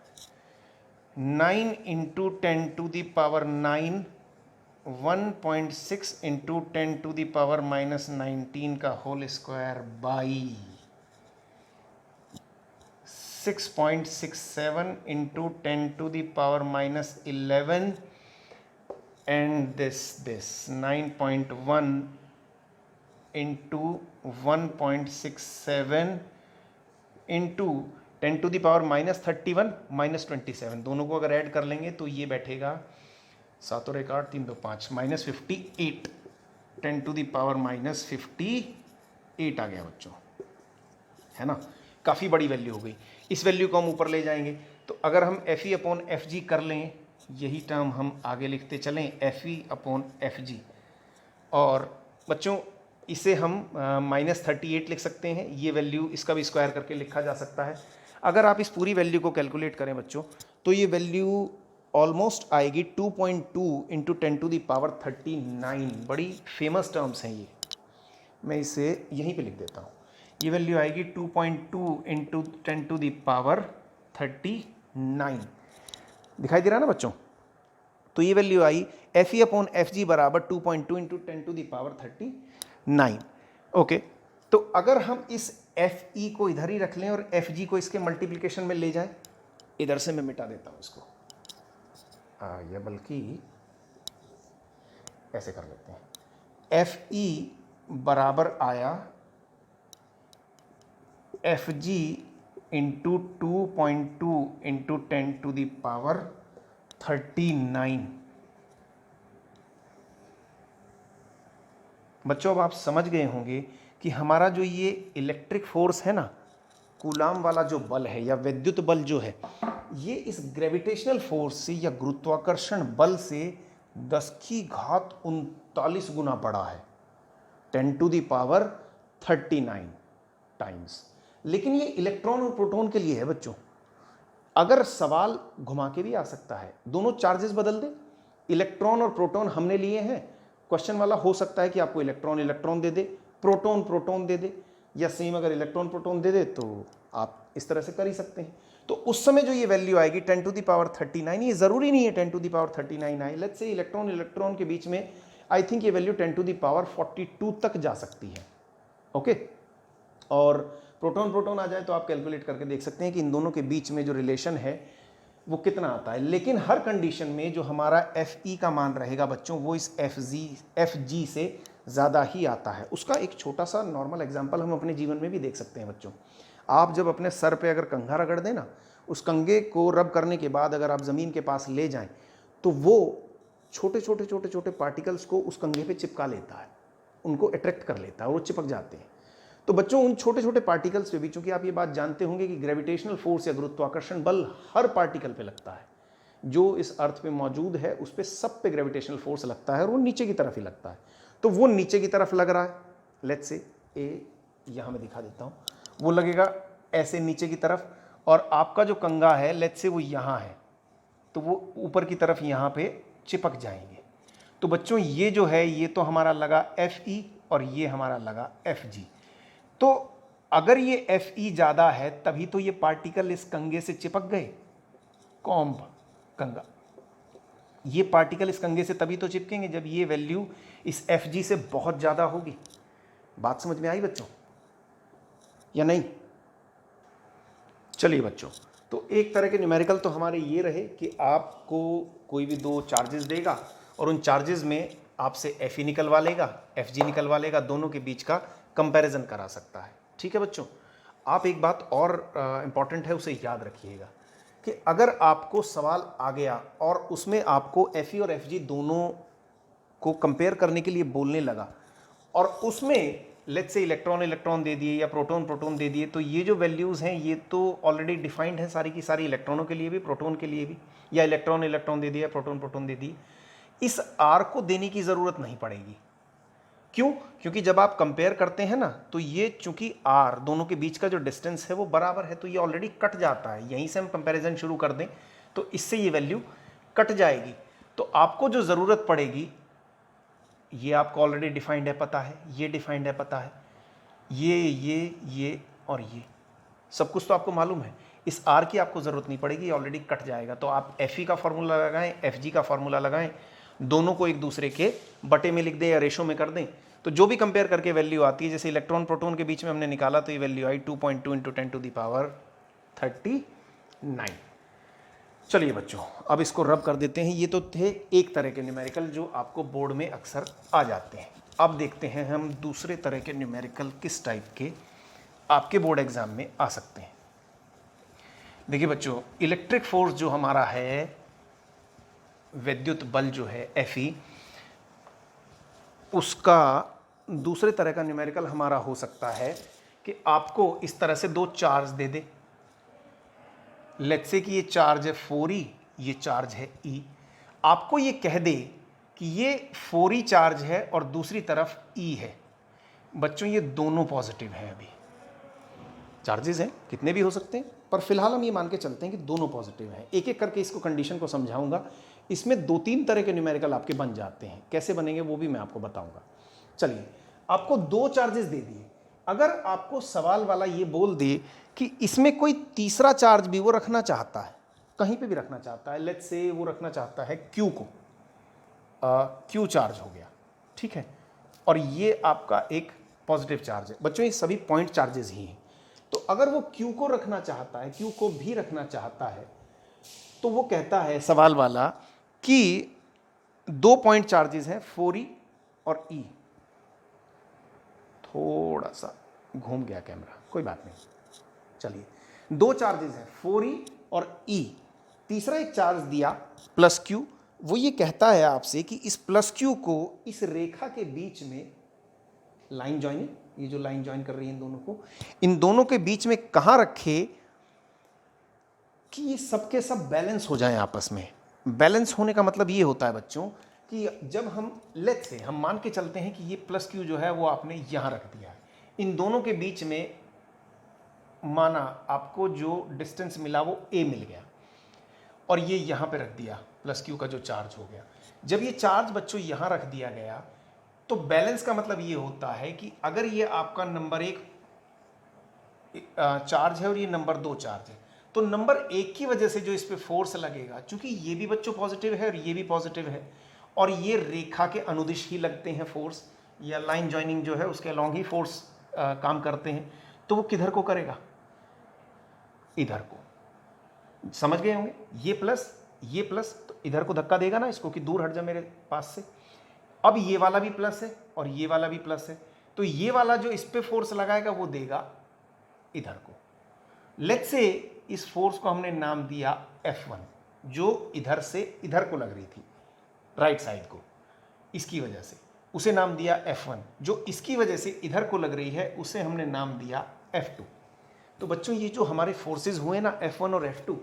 9 इंटू 10⁻⁹ 1.6 इंटू 10⁻⁻19 का whole square by 6.67 into 10⁻11 and this 9.1 into 1.67 into 10⁻31 -27, दोनों को अगर ऐड कर लेंगे तो ये बैठेगा 7 और 1 8 3 2 5 -58 10⁻58 आ गया बच्चों, है ना। काफ़ी बड़ी वैल्यू हो गई। इस वैल्यू को हम ऊपर ले जाएंगे तो अगर हम FE/FG कर लें, यही टर्म हम आगे लिखते चलें FE/FG, और बच्चों इसे हम -38 लिख सकते हैं। ये वैल्यू इसका भी स्क्वायर करके लिखा जा सकता है। अगर आप इस पूरी वैल्यू को कैलकुलेट करें बच्चों तो ये वैल्यू ऑलमोस्ट आएगी 2.2 इंटू 10⁻39। बड़ी फेमस टर्म्स हैं ये, मैं इसे यहीं पे लिख देता हूँ। ये वैल्यू आएगी 2.2 इंटू 10⁻39। दिखाई दे रहा है ना बच्चों। तो ये वैल्यू आई FE/FG बराबर 2.2 इंटू 10⁻39। ओके, तो अगर हम इस FE को इधर ही रख लें और FG को इसके मल्टीप्लिकेशन में ले जाएं, इधर से मैं मिटा देता हूं इसको, या बल्कि ऐसे कर लेते हैं। FE बराबर आया FG इंटू 2.2 इंटू 10⁻39। बच्चों अब आप समझ गए होंगे कि हमारा जो ये इलेक्ट्रिक फोर्स है ना, कूलाम वाला जो बल है या विद्युत बल जो है, ये इस ग्रेविटेशनल फोर्स से या गुरुत्वाकर्षण बल से 10⁻39 गुना बड़ा है, 10⁻39 टाइम्स। लेकिन ये इलेक्ट्रॉन और प्रोटॉन के लिए है बच्चों। अगर सवाल घुमा के भी आ सकता है, दोनों चार्जेस बदल दे, इलेक्ट्रॉन और प्रोटॉन हमने लिए हैं, क्वेश्चन वाला हो सकता है कि आपको इलेक्ट्रॉन इलेक्ट्रॉन दे दे, प्रोटॉन प्रोटॉन दे दे, या सेम अगर इलेक्ट्रॉन प्रोटॉन दे दे तो आप इस तरह से कर ही सकते हैं। तो उस समय जो ये वैल्यू आएगी 10⁻39, ये जरूरी नहीं है 10⁻39 आए। लेट्स से इलेक्ट्रॉन इलेक्ट्रॉन के बीच में आई थिंक ये वैल्यू 10⁻42 तक जा सकती है। ओके, और प्रोटॉन प्रोटॉन आ जाए तो आप कैलकुलेट करके देख सकते हैं कि इन दोनों के बीच में जो रिलेशन है वो कितना आता है। लेकिन हर कंडीशन में जो हमारा FE का मान रहेगा बच्चों, वो इस FG से ज़्यादा ही आता है। उसका एक छोटा सा नॉर्मल एग्जांपल हम अपने जीवन में भी देख सकते हैं बच्चों। आप जब अपने सर पे अगर कंघा रगड़ दें ना, उस कंघे को रब करने के बाद अगर आप ज़मीन के पास ले जाएं तो वो छोटे छोटे छोटे छोटे पार्टिकल्स को उस कंघे पे चिपका लेता है, उनको अट्रैक्ट कर लेता है और वो चिपक जाते हैं। तो बच्चों उन छोटे छोटे पार्टिकल्स पे भी, चूंकि आप ये बात जानते होंगे कि ग्रेविटेशनल फोर्स या गुरुत्वाकर्षण बल हर पार्टिकल पे लगता है, जो इस अर्थ पे मौजूद है उस पे सब पे ग्रेविटेशनल फोर्स लगता है और वो नीचे की तरफ ही लगता है। तो वो नीचे की तरफ लग रहा है, लेट्स से ए, यहाँ मैं दिखा देता हूँ, वो लगेगा ऐसे नीचे की तरफ, और आपका जो कंघा है लेट्स से वो यहाँ है, तो वो ऊपर की तरफ यहाँ पे चिपक जाएंगे। तो बच्चों ये जो है ये तो हमारा लगा FE और ये हमारा लगा FG। तो अगर ये FE ज़्यादा है तभी तो ये पार्टिकल इस कंघे से चिपक गए, कॉम्ब कंघा, ये पार्टिकल इस कंघे से तभी तो चिपकेंगे जब ये वैल्यू इस FG से बहुत ज़्यादा होगी। बात समझ में आई बच्चों या नहीं? चलिए बच्चों, तो एक तरह के न्यूमेरिकल तो हमारे ये रहे कि आपको कोई भी दो चार्जेस देगा और उन चार्जेस में आपसे FE निकलवा लेगा, FG निकलवा लेगा, दोनों के बीच का कंपैरिजन करा सकता है। ठीक है बच्चों, आप एक बात और इम्पॉर्टेंट है, उसे याद रखिएगा कि अगर आपको सवाल आ गया और उसमें आपको FE और FG दोनों को कंपेयर करने के लिए बोलने लगा और उसमें लेट्स से इलेक्ट्रॉन इलेक्ट्रॉन दे दिए या प्रोटॉन प्रोटॉन दे दिए, तो ये जो वैल्यूज़ हैं ये तो ऑलरेडी डिफाइंड है सारी की सारी, इलेक्ट्रॉनों के लिए भी प्रोटॉन के लिए भी, या इलेक्ट्रॉन इलेक्ट्रॉन दे दिया प्रोटॉन प्रोटॉन दे दिए, इस R को देने की ज़रूरत नहीं पड़ेगी। क्यों? क्योंकि जब आप कंपेयर करते हैं ना तो ये चूंकि R दोनों के बीच का जो डिस्टेंस है वो बराबर है, तो ये ऑलरेडी कट जाता है। यहीं से हम कंपैरिजन शुरू कर दें तो इससे ये वैल्यू कट जाएगी। तो आपको जो ज़रूरत पड़ेगी, ये आपको ऑलरेडी डिफाइंड है पता है, ये डिफाइंड है पता है, ये और ये सब कुछ तो आपको मालूम है। इस R की आपको ज़रूरत नहीं पड़ेगी, ऑलरेडी कट जाएगा। तो आप FE का फॉर्मूला लगाएं, FG का फॉर्मूला लगाएं दोनों को एक दूसरे के बटे में लिख दें या रेशो में कर दें, तो जो भी कंपेयर करके वैल्यू आती है, जैसे इलेक्ट्रॉन प्रोटॉन के बीच में हमने निकाला तो ये वैल्यू आई 2.2 इंटू 10⁻39। चलिए बच्चों, अब इसको रब कर देते हैं। ये तो थे एक तरह के न्यूमेरिकल जो आपको बोर्ड में अक्सर आ जाते हैं। अब देखते हैं हम दूसरे तरह के न्यूमेरिकल किस टाइप के आपके बोर्ड एग्जाम में आ सकते हैं। देखिए बच्चों, इलेक्ट्रिक फोर्स जो हमारा है, विद्युत बल जो है Fe, उसका दूसरे तरह का न्यूमेरिकल हमारा हो सकता है कि आपको इस तरह से दो charge they they. Let's say कि ये चार्ज है 4e, ये चार्ज है E। आपको ये कह दे कि ये 4e चार्ज है और दूसरी तरफ E है। बच्चों ये दोनों पॉजिटिव हैं, अभी चार्जेस हैं, कितने भी हो सकते हैं, पर फिलहाल हम ये मान के चलते हैं कि दोनों पॉजिटिव हैं। एक एक करके इसको कंडीशन को समझाऊंगा। इसमें 2-3 तरह के न्यूमेरिकल आपके बन जाते हैं, कैसे बनेंगे वो भी मैं आपको बताऊंगा। चलिए, आपको दो चार्जेस दे दिए। अगर आपको सवाल वाला ये बोल दे कि इसमें कोई तीसरा चार्ज भी वो रखना चाहता है, कहीं पे भी रखना चाहता है, लेट्स से वो रखना चाहता है Q को, Q चार्ज हो गया, ठीक है, और ये आपका एक पॉजिटिव चार्ज है। बच्चों ये सभी पॉइंट चार्जेस ही हैं। तो अगर वो Q को रखना चाहता है, Q को भी रखना चाहता है, तो वो कहता है सवाल वाला कि 2 पॉइंट चार्जेस हैं 4e और E। थोड़ा सा घूम गया कैमरा, कोई बात नहीं। चलिए, 2 चार्जेस हैं 4e और E। तीसरा एक चार्ज दिया प्लस Q। वो ये कहता है आपसे कि इस प्लस Q को इस रेखा के बीच में लाइन ज्वाइनिंग, ये जो लाइन ज्वाइन कर रही है इन दोनों को, इन दोनों के बीच में कहाँ रखे कि ये सब के सब बैलेंस हो जाएं आपस में। बैलेंस होने का मतलब ये होता है बच्चों कि जब हम लेट्स से हम मान के चलते हैं कि ये प्लस Q जो है वो आपने यहाँ रख दिया है, इन दोनों के बीच में माना आपको जो डिस्टेंस मिला वो A मिल गया, और ये यहाँ पे रख दिया प्लस Q का जो चार्ज हो गया। जब ये चार्ज बच्चों यहाँ रख दिया गया तो बैलेंस का मतलब ये होता है कि अगर ये आपका नंबर 1 चार्ज है और ये नंबर 2 चार्ज है, तो नंबर 1 की वजह से जो इस पे फोर्स लगेगा, चूंकि ये भी बच्चों पॉजिटिव है और ये भी पॉजिटिव है और ये रेखा के अनुदिश ही लगते हैं फोर्स, या लाइन ज्वाइनिंग जो है उसके अलॉन्ग ही फोर्स काम करते हैं, तो वो किधर को करेगा, इधर को। समझ गए होंगे, ये प्लस तो इधर को धक्का देगा ना इसको कि दूर हट जा मेरे पास से। अब ये वाला भी प्लस है और ये वाला भी प्लस है, तो ये वाला जो इस पे फोर्स लगाएगा वो देगा इधर को। लेट्स से इस फोर्स को हमने नाम दिया F1, जो इधर से इधर को लग रही थी, राइट साइड को, इसकी वजह से उसे नाम दिया F1। जो इसकी वजह से इधर को लग रही है उसे हमने नाम दिया F2। तो बच्चों ये जो हमारे फोर्सेस हुए ना F1 और F2,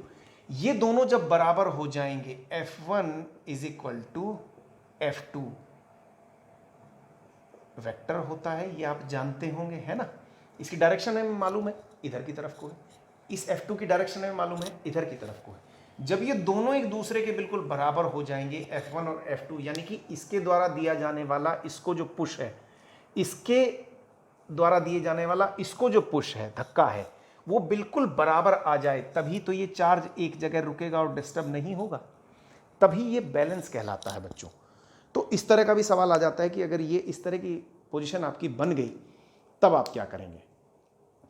ये दोनों जब बराबर हो जाएंगे, F1 is equal to F2 vector होता है, ये आप जानते होंगे, है ना। इसकी डायरेक्शन हमें मालूम है, इधर की तरफ को है। इस F2 की डायरेक्शन हमें मालूम है, इधर की तरफ को है। जब ये दोनों एक दूसरे के बिल्कुल बराबर हो जाएंगे, F1 और F2, यानी कि इसके द्वारा दिया जाने वाला इसको जो पुश है, इसके द्वारा दिए जाने वाला इसको जो पुश है, धक्का है, वो बिल्कुल बराबर आ जाए, तभी तो ये चार्ज एक जगह रुकेगा और डिस्टर्ब नहीं होगा, तभी ये बैलेंस कहलाता है बच्चों। तो इस तरह का भी सवाल आ जाता है कि अगर ये इस तरह की पोजीशन आपकी बन गई तब आप क्या करेंगे।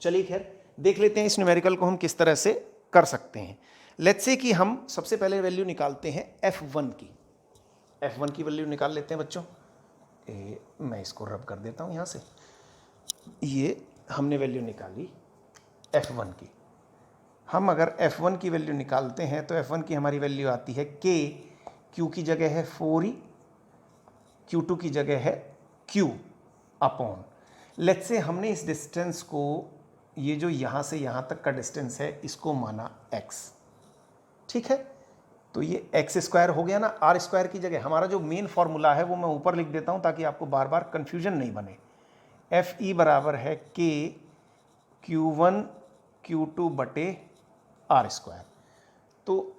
चलिए खैर, देख लेते हैं इस न्यूमेरिकल को हम किस तरह से कर सकते हैं। लेट्स से कि हम सबसे पहले वैल्यू निकालते हैं F1 की। F1 की वैल्यू निकाल लेते हैं बच्चों। मैं इसको रब कर देता हूँ यहाँ से। ये हमने वैल्यू निकाली F1 की। हम अगर F1 की वैल्यू निकालते हैं तो F1 की हमारी वैल्यू आती है K, Q की जगह है 4e, Q2 की जगह है Q अपॉन, लेट्स से हमने इस डिस्टेंस को, ये जो यहाँ से यहाँ तक का डिस्टेंस है, इसको माना x, ठीक है। तो ये x² हो गया ना, r² की जगह हमारा जो मेन फॉर्मूला है वो मैं ऊपर लिख देता हूँ ताकि आपको बार बार कन्फ्यूजन नहीं बने। Fe बराबर है K Q1 Q2 बटे r²। तो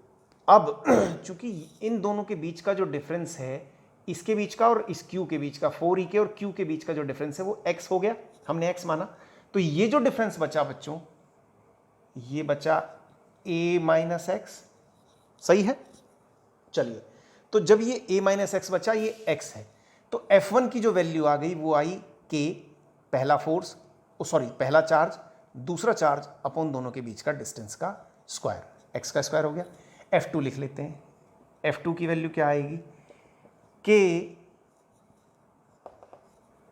अब चूंकि इन दोनों के बीच का जो डिफरेंस है, इसके बीच का और इस Q के बीच का, 4e के और Q के बीच का जो डिफरेंस है वो x हो गया, हमने x माना। तो ये जो डिफरेंस बचा बच्चों, ये बचा a माइनस x, सही है। चलिए, तो जब ये a माइनस एक्स बचा, ये x है, तो F1 की जो वैल्यू आ गई वो आई k, पहला फोर्स, सॉरी पहला चार्ज, दूसरा चार्ज अपॉन दोनों के बीच का डिस्टेंस का स्क्वायर, x का स्क्वायर हो गया। F2 लिख लेते हैं। F2 की वैल्यू क्या आएगी, k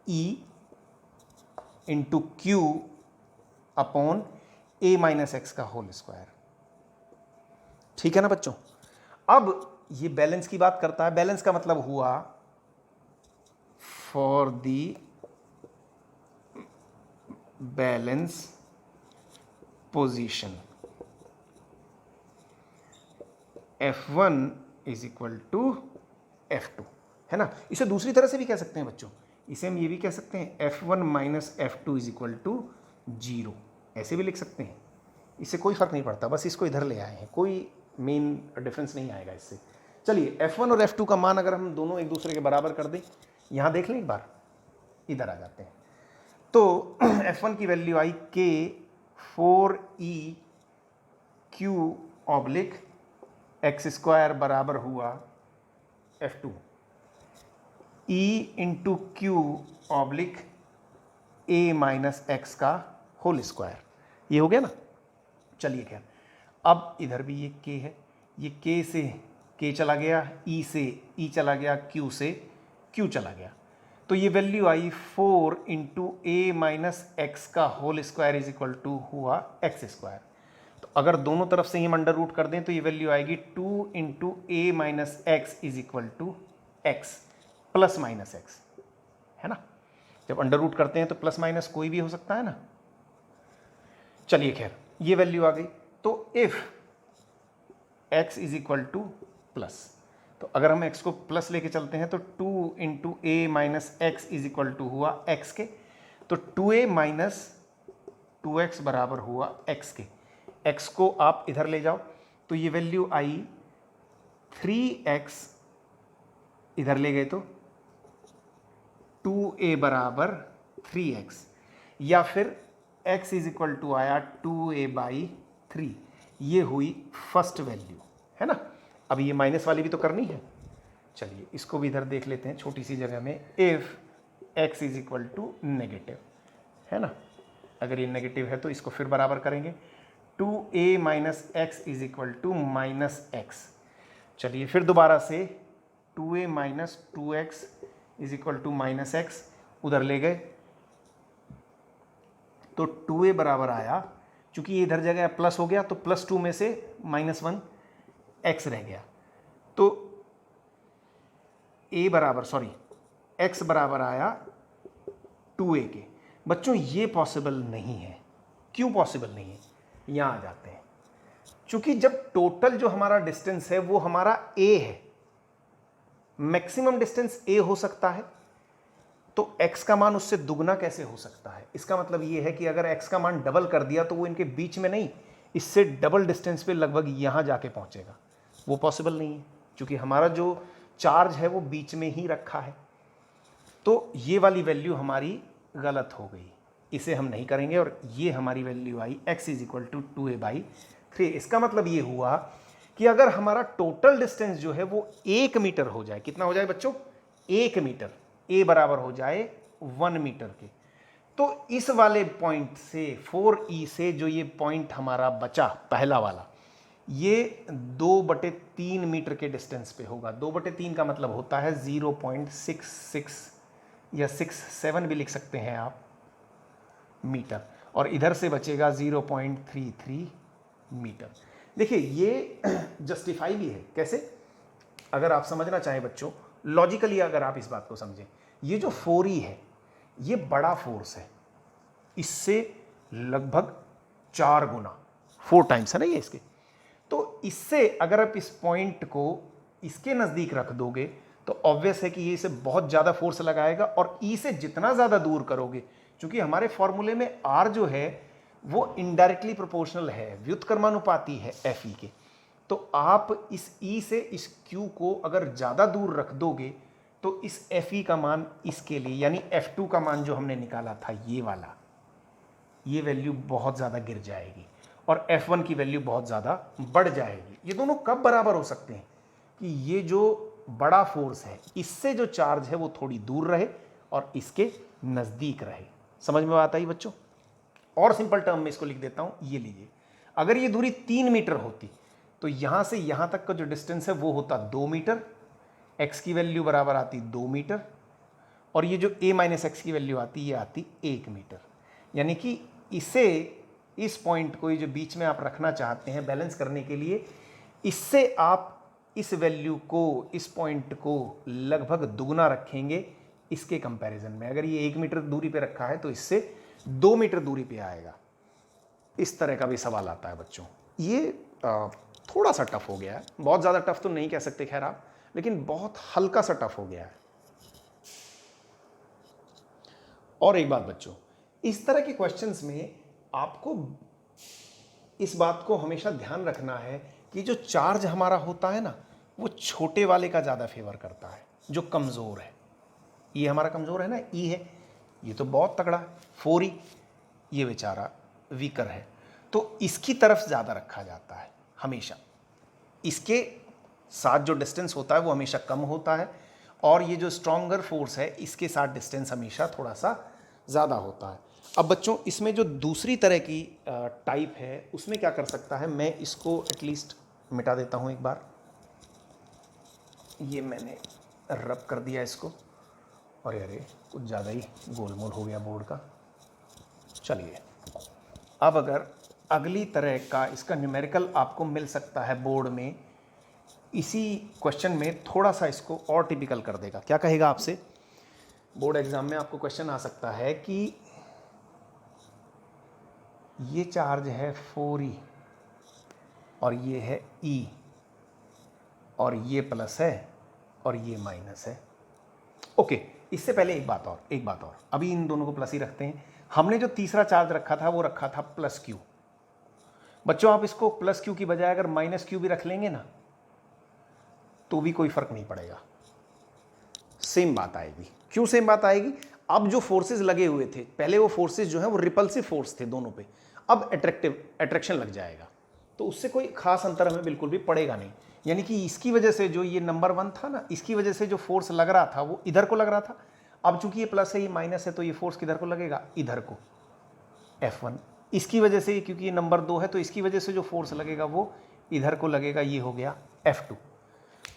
e into Q upon a minus x का होल स्क्वायर। ठीक है ना बच्चों। अब ये बैलेंस की बात करता है। बैलेंस का मतलब हुआ for the balance position F1 is equal to F2, है ना। इसे दूसरी तरह से भी कह सकते हैं बच्चों, इसे हम ये भी कह सकते हैं F1 minus F2 is equal to 0, ऐसे भी लिख सकते हैं। इससे कोई फर्क नहीं पड़ता, बस इसको इधर ले आए हैं, कोई मेन डिफरेंस नहीं आएगा इससे। चलिए F1 और F2 का मान अगर हम दोनों एक दूसरे के बराबर कर दें, यहाँ देख लें एक बार, इधर आ जाते हैं। तो F1 की वैल्यू आई k 4e q oblique x square बराबर हुआ F2 e into Q oblique a minus x का होल स्क्वायर। ये हो गया ना। चलिए खैर, अब इधर भी ये k है, ये k से k चला गया, e से e चला गया, q से q चला गया, तो ये वैल्यू आई 4 इंटू ए माइनस एक्स का whole square is equal to हुआ एक्स स्क्वायर। तो अगर दोनों तरफ से ही हम अंडर रूट कर दें तो ये वैल्यू आएगी 2 into a minus x is equal to x plus minus x, है ना। जब अंडर रूट करते हैं तो प्लस माइनस कोई भी हो सकता है ना। चलिए खैर, ये वैल्यू आ गई। तो if x is equal two plus, तो अगर हम x को प्लस लेके चलते हैं तो 2 into a minus x is equal to हुआ x के, तो 2a माइनस 2x बराबर हुआ x के। x को आप इधर ले जाओ तो ये वैल्यू आई 3x, इधर ले गए तो 2a बराबर 3x, या फिर x इज इक्वल टू आया 2a बाई 3। ये हुई फर्स्ट वैल्यू, है ना। अब ये माइनस वाली भी तो करनी है। चलिए इसको भी इधर देख लेते हैं छोटी सी जगह में। If x is equal to negative, है ना, अगर ये नेगेटिव है तो इसको फिर बराबर करेंगे 2a minus x is equal to minus x. चलिए फिर दोबारा से 2a minus 2x is equal to minus x, उधर ले गए तो 2a बराबर आया, चूंकि ये इधर जगह प्लस हो गया तो प्लस 2 में से माइनस 1 x रह गया, तो a बराबर x बराबर आया 2a के। बच्चों ये पॉसिबल नहीं है। क्यों पॉसिबल नहीं है, यहां आ जाते हैं। चूंकि जब टोटल जो हमारा डिस्टेंस है वो हमारा a है, मैक्सिमम डिस्टेंस a हो सकता है, तो x का मान उससे दुगना कैसे हो सकता है। इसका मतलब ये है कि अगर x का मान डबल कर दिया तो वो इनके बीच में नहीं, इससे डबल डिस्टेंस पे लगभग यहां जाके पहुंचेगा। वो पॉसिबल नहीं है, क्योंकि हमारा जो चार्ज है वो बीच में ही रखा है। तो ये वाली वैल्यू हमारी गलत हो गई, इसे हम नहीं करेंगे। और ये हमारी वैल्यू आई x is equal to 2a by 3। इसका मतलब ये हुआ कि अगर हमारा टोटल डिस्टेंस जो है वो 1 मीटर हो जाए, कितना हो जाए बच्चों, 1 मीटर, a बराबर हो जाए 1 मीटर के, तो इस वाले पॉइंट से 4e से जो ये पॉइंट हमारा बचा पहला वाला, ये 2/3 मीटर के डिस्टेंस पे होगा। 2/3 का मतलब होता है 0.66 या 67 भी लिख सकते हैं आप मीटर, और इधर से बचेगा 0.33 मीटर। देखिए ये जस्टिफाई भी है। कैसे, अगर आप समझना चाहें बच्चों, लॉजिकली अगर आप इस बात को समझें, ये जो 4e है ये बड़ा फोर्स है, इससे लगभग 4 गुना, 4 टाइम्स है ना ये इसके। तो इससे अगर आप इस पॉइंट को इसके नज़दीक रख दोगे तो ऑब्वियस है कि ये इसे बहुत ज़्यादा फोर्स लगाएगा, और ई से जितना ज़्यादा दूर करोगे, क्योंकि हमारे फॉर्मूले में आर जो है वो इनडायरेक्टली प्रोपोर्शनल है, व्युत्क्रमानुपाती है एफ ई के, तो आप इस ई से इस क्यू को अगर ज़्यादा दूर रख दोगे तो इस एफ ई का मान इसके लिए, यानी F2 का मान जो हमने निकाला था ये वाला, ये वैल्यू बहुत ज़्यादा गिर जाएगी और F1 की वैल्यू बहुत ज़्यादा बढ़ जाएगी। ये दोनों कब बराबर हो सकते हैं कि ये जो बड़ा फोर्स है, इससे जो चार्ज है वो थोड़ी दूर रहे और इसके नज़दीक रहे। समझ में बात आई बच्चों? और सिंपल टर्म में इसको लिख देता हूँ, ये लीजिए, अगर ये दूरी 3 मीटर होती तो यहाँ से यहाँ तक का जो डिस्टेंस है वो होता 2 मीटर, x की वैल्यू बराबर आती 2 मीटर, और ये जो a माइनस एक्स की वैल्यू आती ये आती 1 मीटर। यानी कि इसे, इस पॉइंट को, ये जो बीच में आप रखना चाहते हैं बैलेंस करने के लिए, इससे आप इस वैल्यू को, इस पॉइंट को लगभग दुगना रखेंगे इसके कंपैरिजन में। अगर ये 1 मीटर दूरी पे रखा है तो इससे 2 मीटर दूरी पे आएगा। इस तरह का भी सवाल आता है बच्चों। ये थोड़ा सा टफ हो गया है, बहुत ज़्यादा टफ तो नहीं कह सकते खैर आप, लेकिन बहुत हल्का सा टफ हो गया है। और एक बात बच्चों, इस तरह के क्वेश्चंस में आपको इस बात को हमेशा ध्यान रखना है कि जो चार्ज हमारा होता है ना, वो छोटे वाले का ज़्यादा फेवर करता है, जो कमज़ोर है। ये हमारा कमज़ोर है ना, ई है, ये तो बहुत तगड़ा है 4e, ये बेचारा वीकर है, तो इसकी तरफ ज़्यादा रखा जाता है हमेशा। इसके साथ जो डिस्टेंस होता है वो हमेशा कम होता है, और ये जो स्ट्रॉन्गर फोर्स है इसके साथ डिस्टेंस हमेशा थोड़ा सा ज़्यादा होता है। अब बच्चों, इसमें जो दूसरी तरह की टाइप है उसमें क्या कर सकता है, मैं इसको एटलीस्ट मिटा देता हूँ एक बार। ये मैंने रब कर दिया इसको, और अरे कुछ ज़्यादा ही गोलमोल हो गया बोर्ड का। चलिए, अब अगर अगली तरह का इसका न्यूमेरिकल आपको मिल सकता है बोर्ड में, इसी क्वेश्चन में थोड़ा सा इसको और टिपिकल कर देगा। क्या कहेगा आपसे, बोर्ड एग्जाम में आपको क्वेश्चन आ सकता है कि ये चार्ज है 4e और ये है e, और ये प्लस है और ये माइनस है। ओके, इससे पहले एक बात और, अभी इन दोनों को प्लस ही रखते हैं। हमने जो तीसरा चार्ज रखा था वो रखा था प्लस q। बच्चों, आप इसको प्लस q की बजाय अगर माइनस q भी रख लेंगे ना तो भी कोई फर्क नहीं पड़ेगा, सेम बात आएगी। क्यों सेम बात आएगी? अब जो फोर्सेस लगे हुए थे, पहले वो फोर्सेस जो है वो रिपल्सिव फोर्स थे दोनों पे, अब अट्रैक्शन लग जाएगा, तो उससे कोई खास अंतर हमें बिल्कुल भी पड़ेगा नहीं। यानी कि इसकी वजह से जो ये नंबर 1 था ना, इसकी वजह से जो फोर्स लग रहा था वो इधर को लग रहा था। अब चूंकि ये प्लस है, ये माइनस है, तो ये फोर्स किधर को लगेगा, इधर को, F1। इसकी वजह से, क्योंकि ये नंबर 2 है, तो इसकी वजह से जो फोर्स लगेगा वो इधर को लगेगा, ये हो गया F2।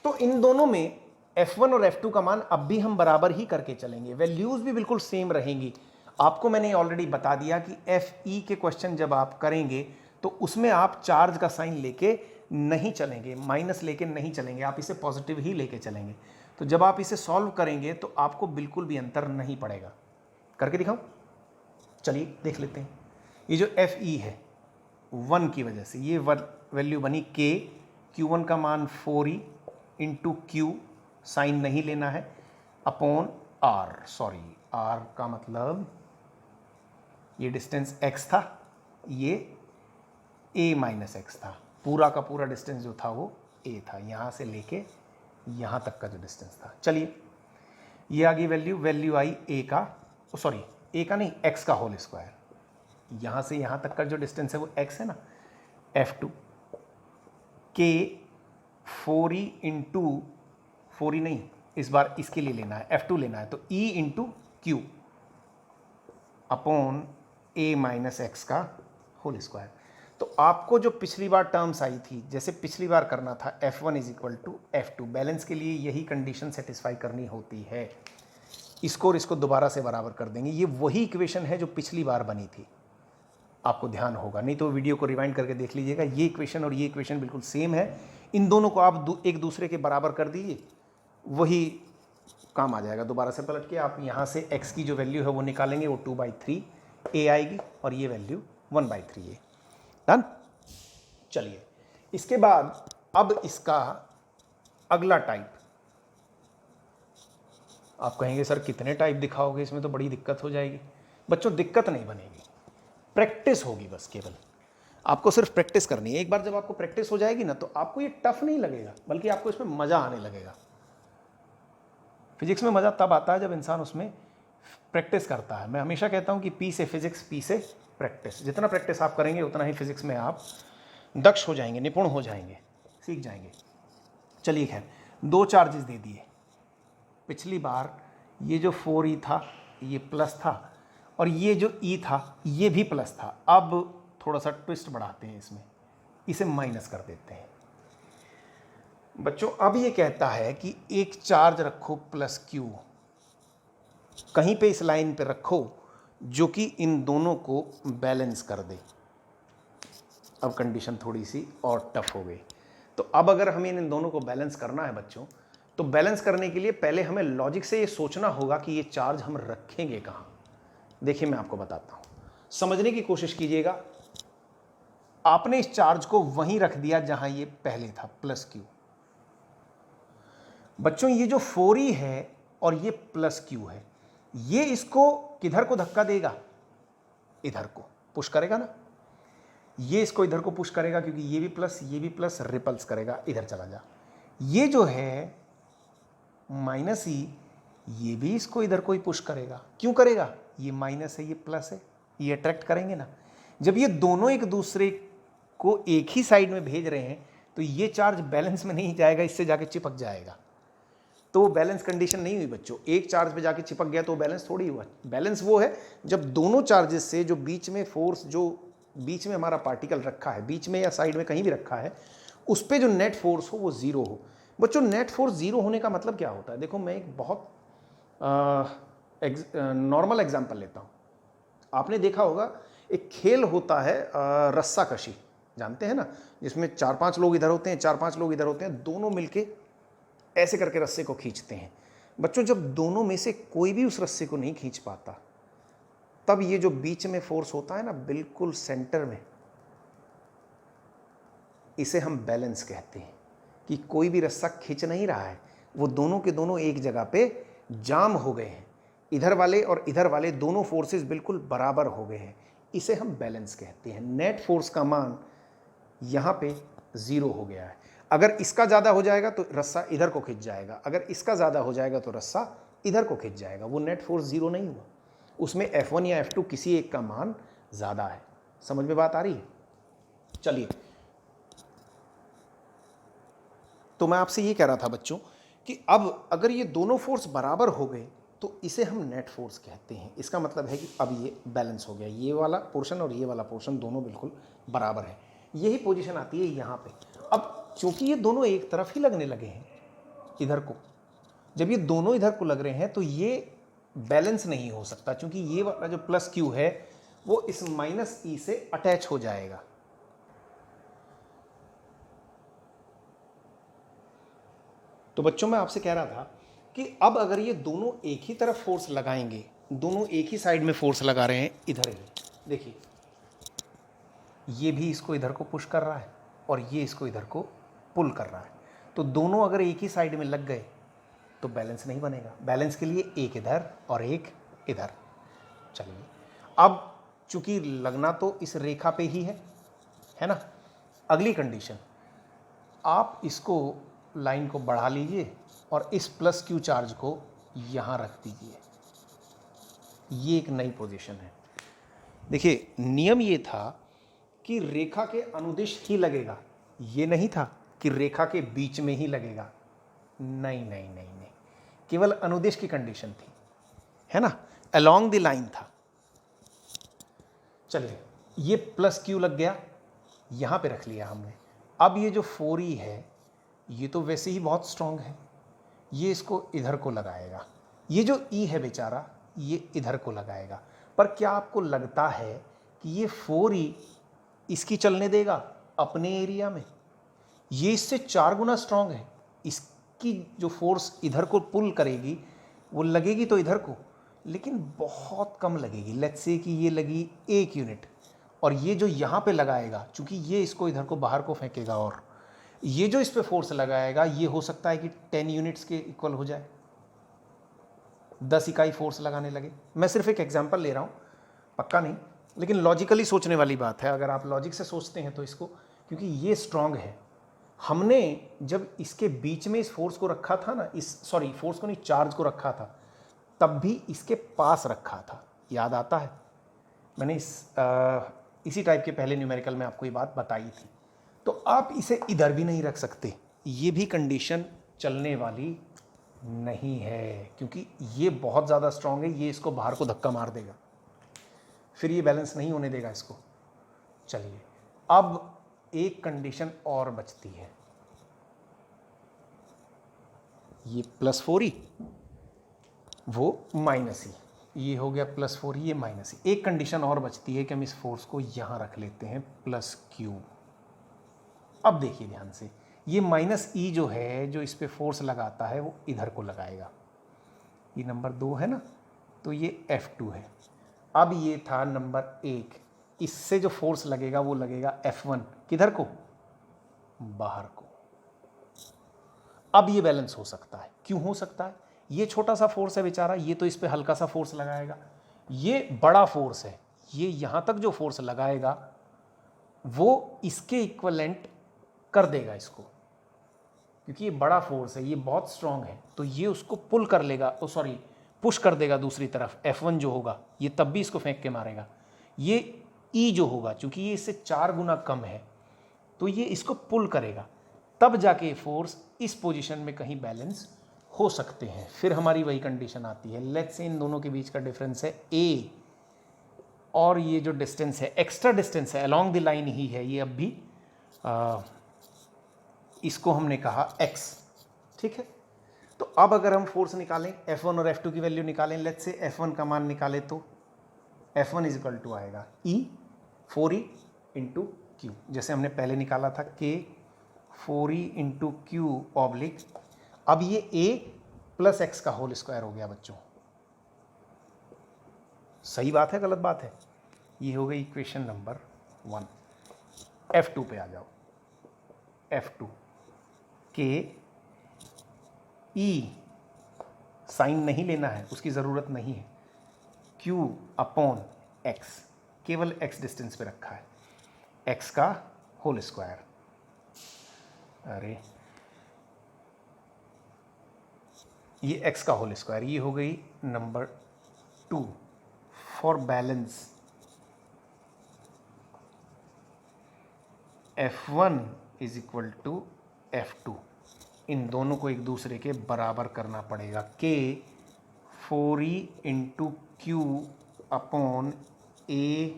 तो इन दोनों में F1 और F2 का मान अब भी हम बराबर ही करके चलेंगे, वैल्यूज भी बिल्कुल सेम रहेंगी। आपको मैंने ऑलरेडी बता दिया कि FE के क्वेश्चन जब आप करेंगे तो उसमें आप चार्ज का साइन लेके नहीं चलेंगे, माइनस लेके नहीं चलेंगे, आप इसे पॉजिटिव ही लेके चलेंगे। तो जब आप इसे सॉल्व करेंगे तो आपको बिल्कुल भी अंतर नहीं पड़ेगा। करके दिखाऊं? चलिए देख लेते हैं। ये जो FE है 1 की वजह से ये वैल्यू बनी K, Q1 का मान 4e इंटू Q, साइन नहीं लेना है, अपॉन R, सॉरी R का मतलब ये डिस्टेंस x था, ये a माइनस एक्स था, पूरा का पूरा डिस्टेंस जो था वो a था, यहाँ से लेके यहाँ तक का जो डिस्टेंस था। चलिए, ये आ गई वैल्यू आई a का, सॉरी a का नहीं, x का होल स्क्वायर, यहाँ से यहाँ तक का जो डिस्टेंस है वो x है ना, F2 K 4e into 4e नहीं, इस बार इसके लिए लेना है, F2 लेना है, तो E into Q upon a minus x का होल स्क्वायर। तो आपको जो पिछली बार टर्म्स आई थी, जैसे पिछली बार करना था F1 is equal to F2, balance के लिए यही कंडीशन सेटिस्फाई करनी होती है। इसको और इसको दोबारा से बराबर कर देंगे, ये वही इक्वेशन है जो पिछली बार बनी थी, आपको ध्यान होगा, नहीं तो वीडियो को रिवाइंड करके देख लीजिएगा। ये इक्वेशन और ये इक्वेशन बिल्कुल सेम है, इन दोनों को आप एक दूसरे के बराबर कर दीजिए, वही काम आ जाएगा। दोबारा से पलट के आप यहाँ से x की जो वैल्यू है वो निकालेंगे, वो 2/3 a आएगी और ये वैल्यू 1/3 a। डन। चलिए, इसके बाद अब इसका अगला टाइप, आप कहेंगे सर कितने टाइप दिखाओगे, इसमें तो बड़ी दिक्कत हो जाएगी। बच्चों, दिक्कत नहीं बनेगी, प्रैक्टिस होगी बस, केवल आपको सिर्फ प्रैक्टिस करनी है। एक बार जब आपको प्रैक्टिस हो जाएगी ना तो आपको ये टफ नहीं लगेगा, बल्कि आपको इसमें मज़ा आने लगेगा। फिजिक्स में मज़ा तब आता है जब इंसान उसमें प्रैक्टिस करता है। मैं हमेशा कहता हूँ कि पी से फिजिक्स, पी से प्रैक्टिस। जितना प्रैक्टिस आप करेंगे उतना ही फिजिक्स में आप दक्ष हो जाएंगे, निपुण हो जाएंगे, सीख जाएंगे। चलिए खैर, दो चार्जेस दे दिए। पिछली बार ये जो 4e था ये प्लस था और ये जो e था ये भी प्लस था। अब थोड़ा सा ट्विस्ट बढ़ाते हैं इसमें, इसे माइनस कर देते हैं। बच्चों अब ये कहता है कि एक चार्ज रखो प्लस q, कहीं पे इस लाइन पे रखो जो कि इन दोनों को बैलेंस कर दे। अब कंडीशन थोड़ी सी और टफ हो गई। तो अब अगर हमें इन दोनों को बैलेंस करना है बच्चों, तो बैलेंस करने के लिए पहले हमें लॉजिक से ये सोचना होगा कि ये चार्ज हम रखेंगे कहाँ। देखिए मैं आपको बताता हूँ, समझने की कोशिश कीजिएगा। आपने इस चार्ज को वहीं रख दिया जहां ये पहले था, प्लस q। बच्चों ये जो 4e है और ये प्लस q है, ये इसको किधर को धक्का देगा, इधर को पुश करेगा ना। ये इसको इधर को पुश करेगा क्योंकि ये भी प्लस रिपल्स करेगा, इधर चला जा। ये जो है माइनस ई, ये भी इसको इधर को ही पुश करेगा। क्यों करेगा, ये माइनस है ये प्लस है, ये अट्रैक्ट करेंगे ना। जब ये दोनों एक दूसरे को एक ही साइड में भेज रहे हैं तो ये चार्ज बैलेंस में नहीं जाएगा, इससे जाके चिपक जाएगा। तो वो बैलेंस कंडीशन नहीं हुई बच्चों। एक चार्ज पे जाके चिपक गया तो बैलेंस थोड़ी हुआ। बैलेंस वो है जब दोनों चार्जेस से जो बीच में फोर्स, जो बीच में हमारा पार्टिकल रखा है, बीच में या साइड में कहीं भी रखा है, उस पर जो नेट फोर्स हो वो जीरो हो। बच्चों नेट फोर्स जीरो होने का मतलब क्या होता है, देखो मैं एक बहुत नॉर्मल एग्जांपल लेता हूँ। आपने देखा होगा एक खेल होता है रस्सा कशी, जानते हैं ना, जिसमें 4-5 लोग इधर होते हैं, 4-5 लोग इधर होते हैं, दोनों मिलके ऐसे करके रस्से को खींचते हैं। बच्चों जब दोनों में से कोई भी उस रस्से को नहीं खींच पाता, तब ये जो बीच में फोर्स होता है ना, बिल्कुल सेंटर में, इसे हम बैलेंस कहते हैं। कि कोई भी रस्सा खींच नहीं रहा है, वो दोनों के दोनों एक जगह पे जाम हो गए हैं। इधर वाले और इधर वाले दोनों फोर्सेस बिल्कुल बराबर हो गए हैं, इसे हम बैलेंस कहते हैं। नेट फोर्स का मान यहाँ पे जीरो हो गया है। अगर इसका ज़्यादा हो जाएगा तो रस्सा इधर को खिंच जाएगा, अगर इसका ज़्यादा हो जाएगा तो रस्सा इधर को खिंच जाएगा। वो नेट फोर्स जीरो नहीं हुआ, उसमें F1 या F2 किसी एक का मान ज़्यादा है। समझ में बात आ रही है? चलिए, तो मैं आपसे ये कह रहा था बच्चों कि अब अगर ये दोनों फोर्स बराबर हो गए तो इसे हम नेट फोर्स कहते हैं। इसका मतलब है कि अब ये बैलेंस हो गया, ये वाला पोर्शन और ये वाला पोर्शन दोनों बिल्कुल बराबर है। यही पोजीशन आती है यहाँ पे। अब चूंकि ये दोनों एक तरफ ही लगने लगे हैं इधर को, जब ये दोनों इधर को लग रहे हैं तो ये बैलेंस नहीं हो सकता, क्योंकि ये वाला जो प्लस क्यू है वो इस माइनस ई से अटैच हो जाएगा। तो बच्चों मैं आपसे कह रहा था कि अब अगर ये दोनों एक ही तरफ फोर्स लगाएंगे, दोनों एक ही साइड में फोर्स लगा रहे हैं इधर ही, देखिए ये भी इसको इधर को पुश कर रहा है और ये इसको इधर को पुल कर रहा है, तो दोनों अगर एक ही साइड में लग गए तो बैलेंस नहीं बनेगा। बैलेंस के लिए एक इधर और एक इधर। चलिए, अब चूंकि लगना तो इस रेखा पे ही है ना। अगली कंडीशन, आप इसको लाइन को बढ़ा लीजिए और इस प्लस क्यू चार्ज को यहाँ रख दीजिए। ये एक नई पोजीशन है। देखिए नियम ये था कि रेखा के अनुदिश ही लगेगा, ये नहीं था कि रेखा के बीच में ही लगेगा। नहीं नहीं नहीं नहीं, केवल अनुदिश की कंडीशन थी, है ना, अलोंग द लाइन था। चलिए, ये प्लस क्यू लग गया, यहाँ पे रख लिया हमने। अब ये जो 4e है ये तो वैसे ही बहुत स्ट्रांग है, ये इसको इधर को लगाएगा। ये जो e है बेचारा ये इधर को लगाएगा। पर क्या आपको लगता है कि ये 4e इसकी चलने देगा अपने एरिया में? ये इससे 4 गुना स्ट्रांग है। इसकी जो फोर्स इधर को पुल करेगी वो लगेगी तो इधर को, लेकिन बहुत कम लगेगी। लेट्स से कि ये लगी 1 यूनिट, और ये जो यहाँ पे लगाएगा, चूंकि ये इसको इधर को बाहर को फेंकेगा, और ये जो इस पे फोर्स लगाएगा ये हो सकता है कि 10 यूनिट्स के इक्वल हो जाए, 10 इकाई फोर्स लगाने लगे। मैं सिर्फ एक एग्जांपल ले रहा हूँ, पक्का नहीं, लेकिन लॉजिकली सोचने वाली बात है। अगर आप लॉजिक से सोचते हैं तो इसको, क्योंकि ये स्ट्रांग है, हमने जब इसके बीच में इस फोर्स को रखा था ना, फोर्स को नहीं, चार्ज को रखा था, तब भी इसके पास रखा था, याद आता है? मैंने इसी टाइप के पहले न्यूमेरिकल में आपको ये बात बताई थी। तो आप इसे इधर भी नहीं रख सकते, ये भी कंडीशन चलने वाली नहीं है, क्योंकि ये बहुत ज़्यादा स्ट्रांग है, ये इसको बाहर को धक्का मार देगा, फिर ये बैलेंस नहीं होने देगा इसको। चलिए, अब एक कंडीशन और बचती है, ये +4e वो -e, ये हो गया +4e, ये -e। एक कंडीशन और बचती है कि हम इस फोर्स को यहाँ रख लेते हैं +q। अब देखिए ध्यान से, ये -e जो है, जो इस पे फोर्स लगाता है वो इधर को लगाएगा, ये नंबर 2 है ना, तो ये F2 है। अब ये था नंबर 1, इससे जो फोर्स लगेगा वो लगेगा F1, किधर को, बाहर को। अब ये बैलेंस हो सकता है, क्यों हो सकता है, ये छोटा सा फोर्स है बेचारा, ये तो इस पे हल्का सा फोर्स लगाएगा, ये बड़ा फोर्स है, ये यहाँ तक जो फोर्स लगाएगा वो इसके इक्वलेंट कर देगा इसको, क्योंकि ये बड़ा फोर्स है, ये बहुत स्ट्रांग है, तो ये उसको पुल कर लेगा, सॉरी पुश कर देगा दूसरी तरफ। F1 जो होगा ये तब भी इसको फेंक के मारेगा। ये E जो होगा, चूंकि ये इससे 4 गुना कम है, तो ये इसको पुल करेगा, तब जाके फोर्स इस पोजीशन में कहीं बैलेंस हो सकते हैं। फिर हमारी वही कंडीशन आती है, लेट्स से इन दोनों के बीच का डिफरेंस है A, और ये जो डिस्टेंस है, एक्स्ट्रा डिस्टेंस है, अलोंग द लाइन ही है, ये अब भी इसको हमने कहा x, ठीक है। तो अब अगर हम फोर्स निकालें, F1 और F2 की वैल्यू निकालें, लेट्स से F1 का मान निकालें, तो F1 इज इक्वल टू आएगा E 4E इंटू Q, जैसे हमने पहले निकाला था K 4E into Q oblique, अब ये A प्लस x का होल स्क्वायर हो गया बच्चों। सही बात है, गलत बात है, ये हो गई इक्वेशन नंबर 1। F2 पे आ जाओ, F2 के E साइन नहीं लेना है, उसकी ज़रूरत नहीं है, Q अपॉन x, केवल x डिस्टेंस पे रखा है, x का होल स्क्वायर। अरे ये x का होल स्क्वायर, ये हो गई number 2। For balance F1 is equal to F2, इन दोनों को एक दूसरे के बराबर करना पड़ेगा। K 4E into Q upon A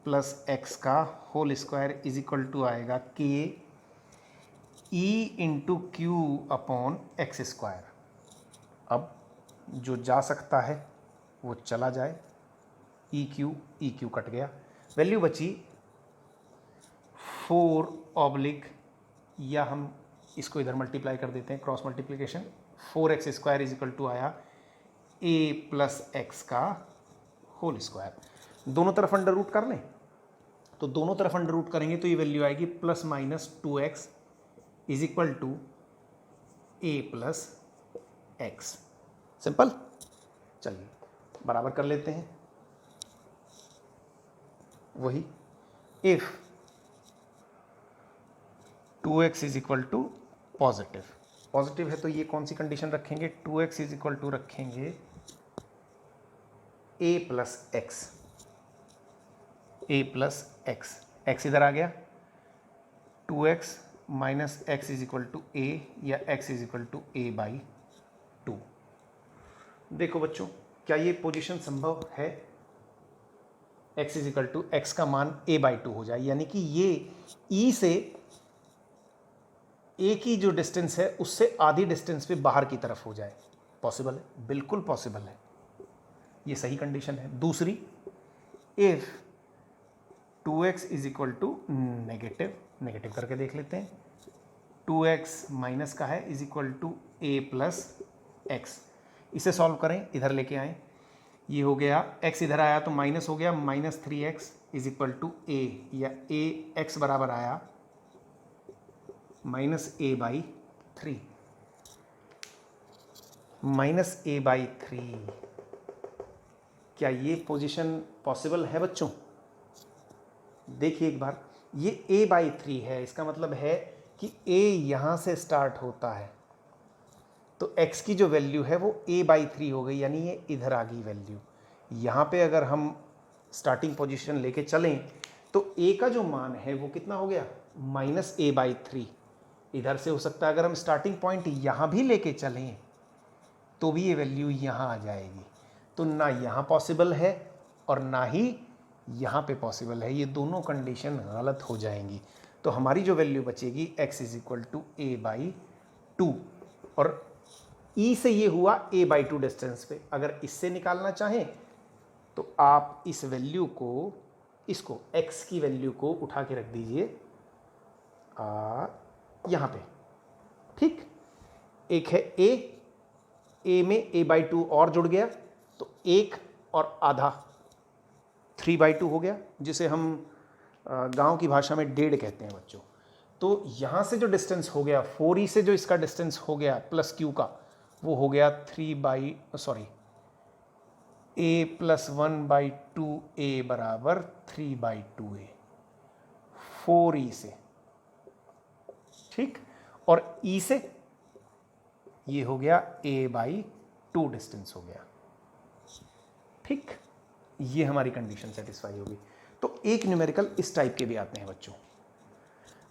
plus x का whole square is equal to आएगा K E into Q upon x square. अब जो जा सकता है वो चला जाए, EQ कट गया, वैल्यू बची 4 ऑब्लिक, या हम इसको इधर मल्टीप्लाई कर देते हैं, cross multiplication, 4x square is equal to आया A प्लस x का होल स्क्वायर। दोनों तरफ अंडर रूट कर लें, तो दोनों तरफ अंडर रूट करेंगे तो ये वैल्यू आएगी +-2x is equal to A plus x। Simple. चलिए बराबर कर लेते हैं, वही if 2x is equal to positive है, तो ये कौन सी कंडीशन रखेंगे, 2x इज इक्वल टू रखेंगे A प्लस x, x इधर आ गया, 2x minus x is equal to A, या x is equal to A/2। देखो बच्चों, क्या ये पोजीशन संभव है, x is equal to x का मान A/2 हो जाए, यानी कि ये E से A की जो डिस्टेंस है उससे आधी डिस्टेंस पे बाहर की तरफ हो जाए। पॉसिबल है, बिल्कुल पॉसिबल है, ये सही कंडीशन है। दूसरी, if 2x is equal to negative करके देख लेते हैं, 2x माइनस का है is equal to A plus x, इसे सॉल्व करें, इधर लेके आए, ये हो गया x इधर आया तो माइनस हो गया, -3x is equal to A, या x बराबर आया -A/3, -A/3। क्या ये पोजीशन पॉसिबल है बच्चों? देखिए एक बार, ये A/3 है, इसका मतलब है कि A यहाँ से स्टार्ट होता है, तो x की जो वैल्यू है वो A/3 हो गई, यानी ये इधर आ गई वैल्यू। यहाँ पे अगर हम स्टार्टिंग पोजीशन लेके चलें तो A का जो मान है वो कितना हो गया, -A/3 इधर से हो सकता है अगर हम स्टार्टिंग पॉइंट यहाँ भी लेके चलें तो भी ये वैल्यू यहाँ आ जाएगी। तो ना यहाँ पॉसिबल है और ना ही यहाँ पे पॉसिबल है, ये दोनों कंडीशन गलत हो जाएंगी। तो हमारी जो वैल्यू बचेगी x is equal to a/2 और e से ये हुआ a/2 डिस्टेंस पे। अगर इससे निकालना चाहें तो आप इस वैल्यू को, इसको x की वैल्यू को उठा के रख दीजिए यहाँ पे, ठीक। एक है a में a/2 और जुड़ गया तो 1 और आधा 3/2 हो गया, जिसे हम गांव की भाषा में 1.5 कहते हैं बच्चों। तो यहाँ से जो डिस्टेंस हो गया 4e से जो इसका डिस्टेंस हो गया प्लस q का, वो हो गया a + 1/2a बराबर 3/2a 4e से, ठीक। और e से ये हो गया a/2 डिस्टेंस हो गया, ठीक। ये हमारी कंडीशन सेटिस्फाई होगी। तो एक न्यूमेरिकल इस टाइप के भी आते हैं बच्चों।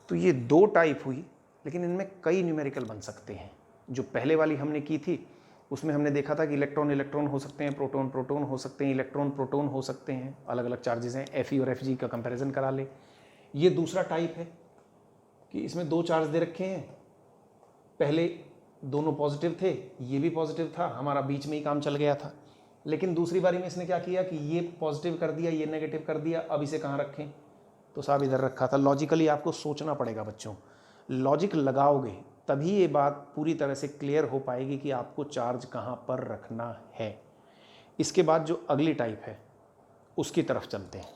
तो ये 2 टाइप हुई, लेकिन इनमें कई न्यूमेरिकल बन सकते हैं। जो पहले वाली हमने की थी उसमें हमने देखा था कि इलेक्ट्रॉन इलेक्ट्रॉन हो सकते हैं, प्रोटॉन प्रोटॉन हो सकते हैं, इलेक्ट्रॉन प्रोटॉन हो सकते हैं, अलग अलग चार्जेस हैं, Fe और Fg का कंपैरिजन करा ले। ये दूसरा टाइप है कि इसमें 2 चार्ज दे रखे हैं, पहले दोनों पॉजिटिव थे, ये भी पॉजिटिव था, हमारा बीच में ही काम चल गया था। लेकिन दूसरी बारी में इसने क्या किया कि ये पॉजिटिव कर दिया, ये नेगेटिव कर दिया, अब इसे कहाँ रखें, तो साहब इधर रखा था। लॉजिकली आपको सोचना पड़ेगा बच्चों, लॉजिक लगाओगे तभी ये बात पूरी तरह से क्लियर हो पाएगी कि आपको चार्ज कहाँ पर रखना है। इसके बाद जो अगली टाइप है उसकी तरफ चलते हैं।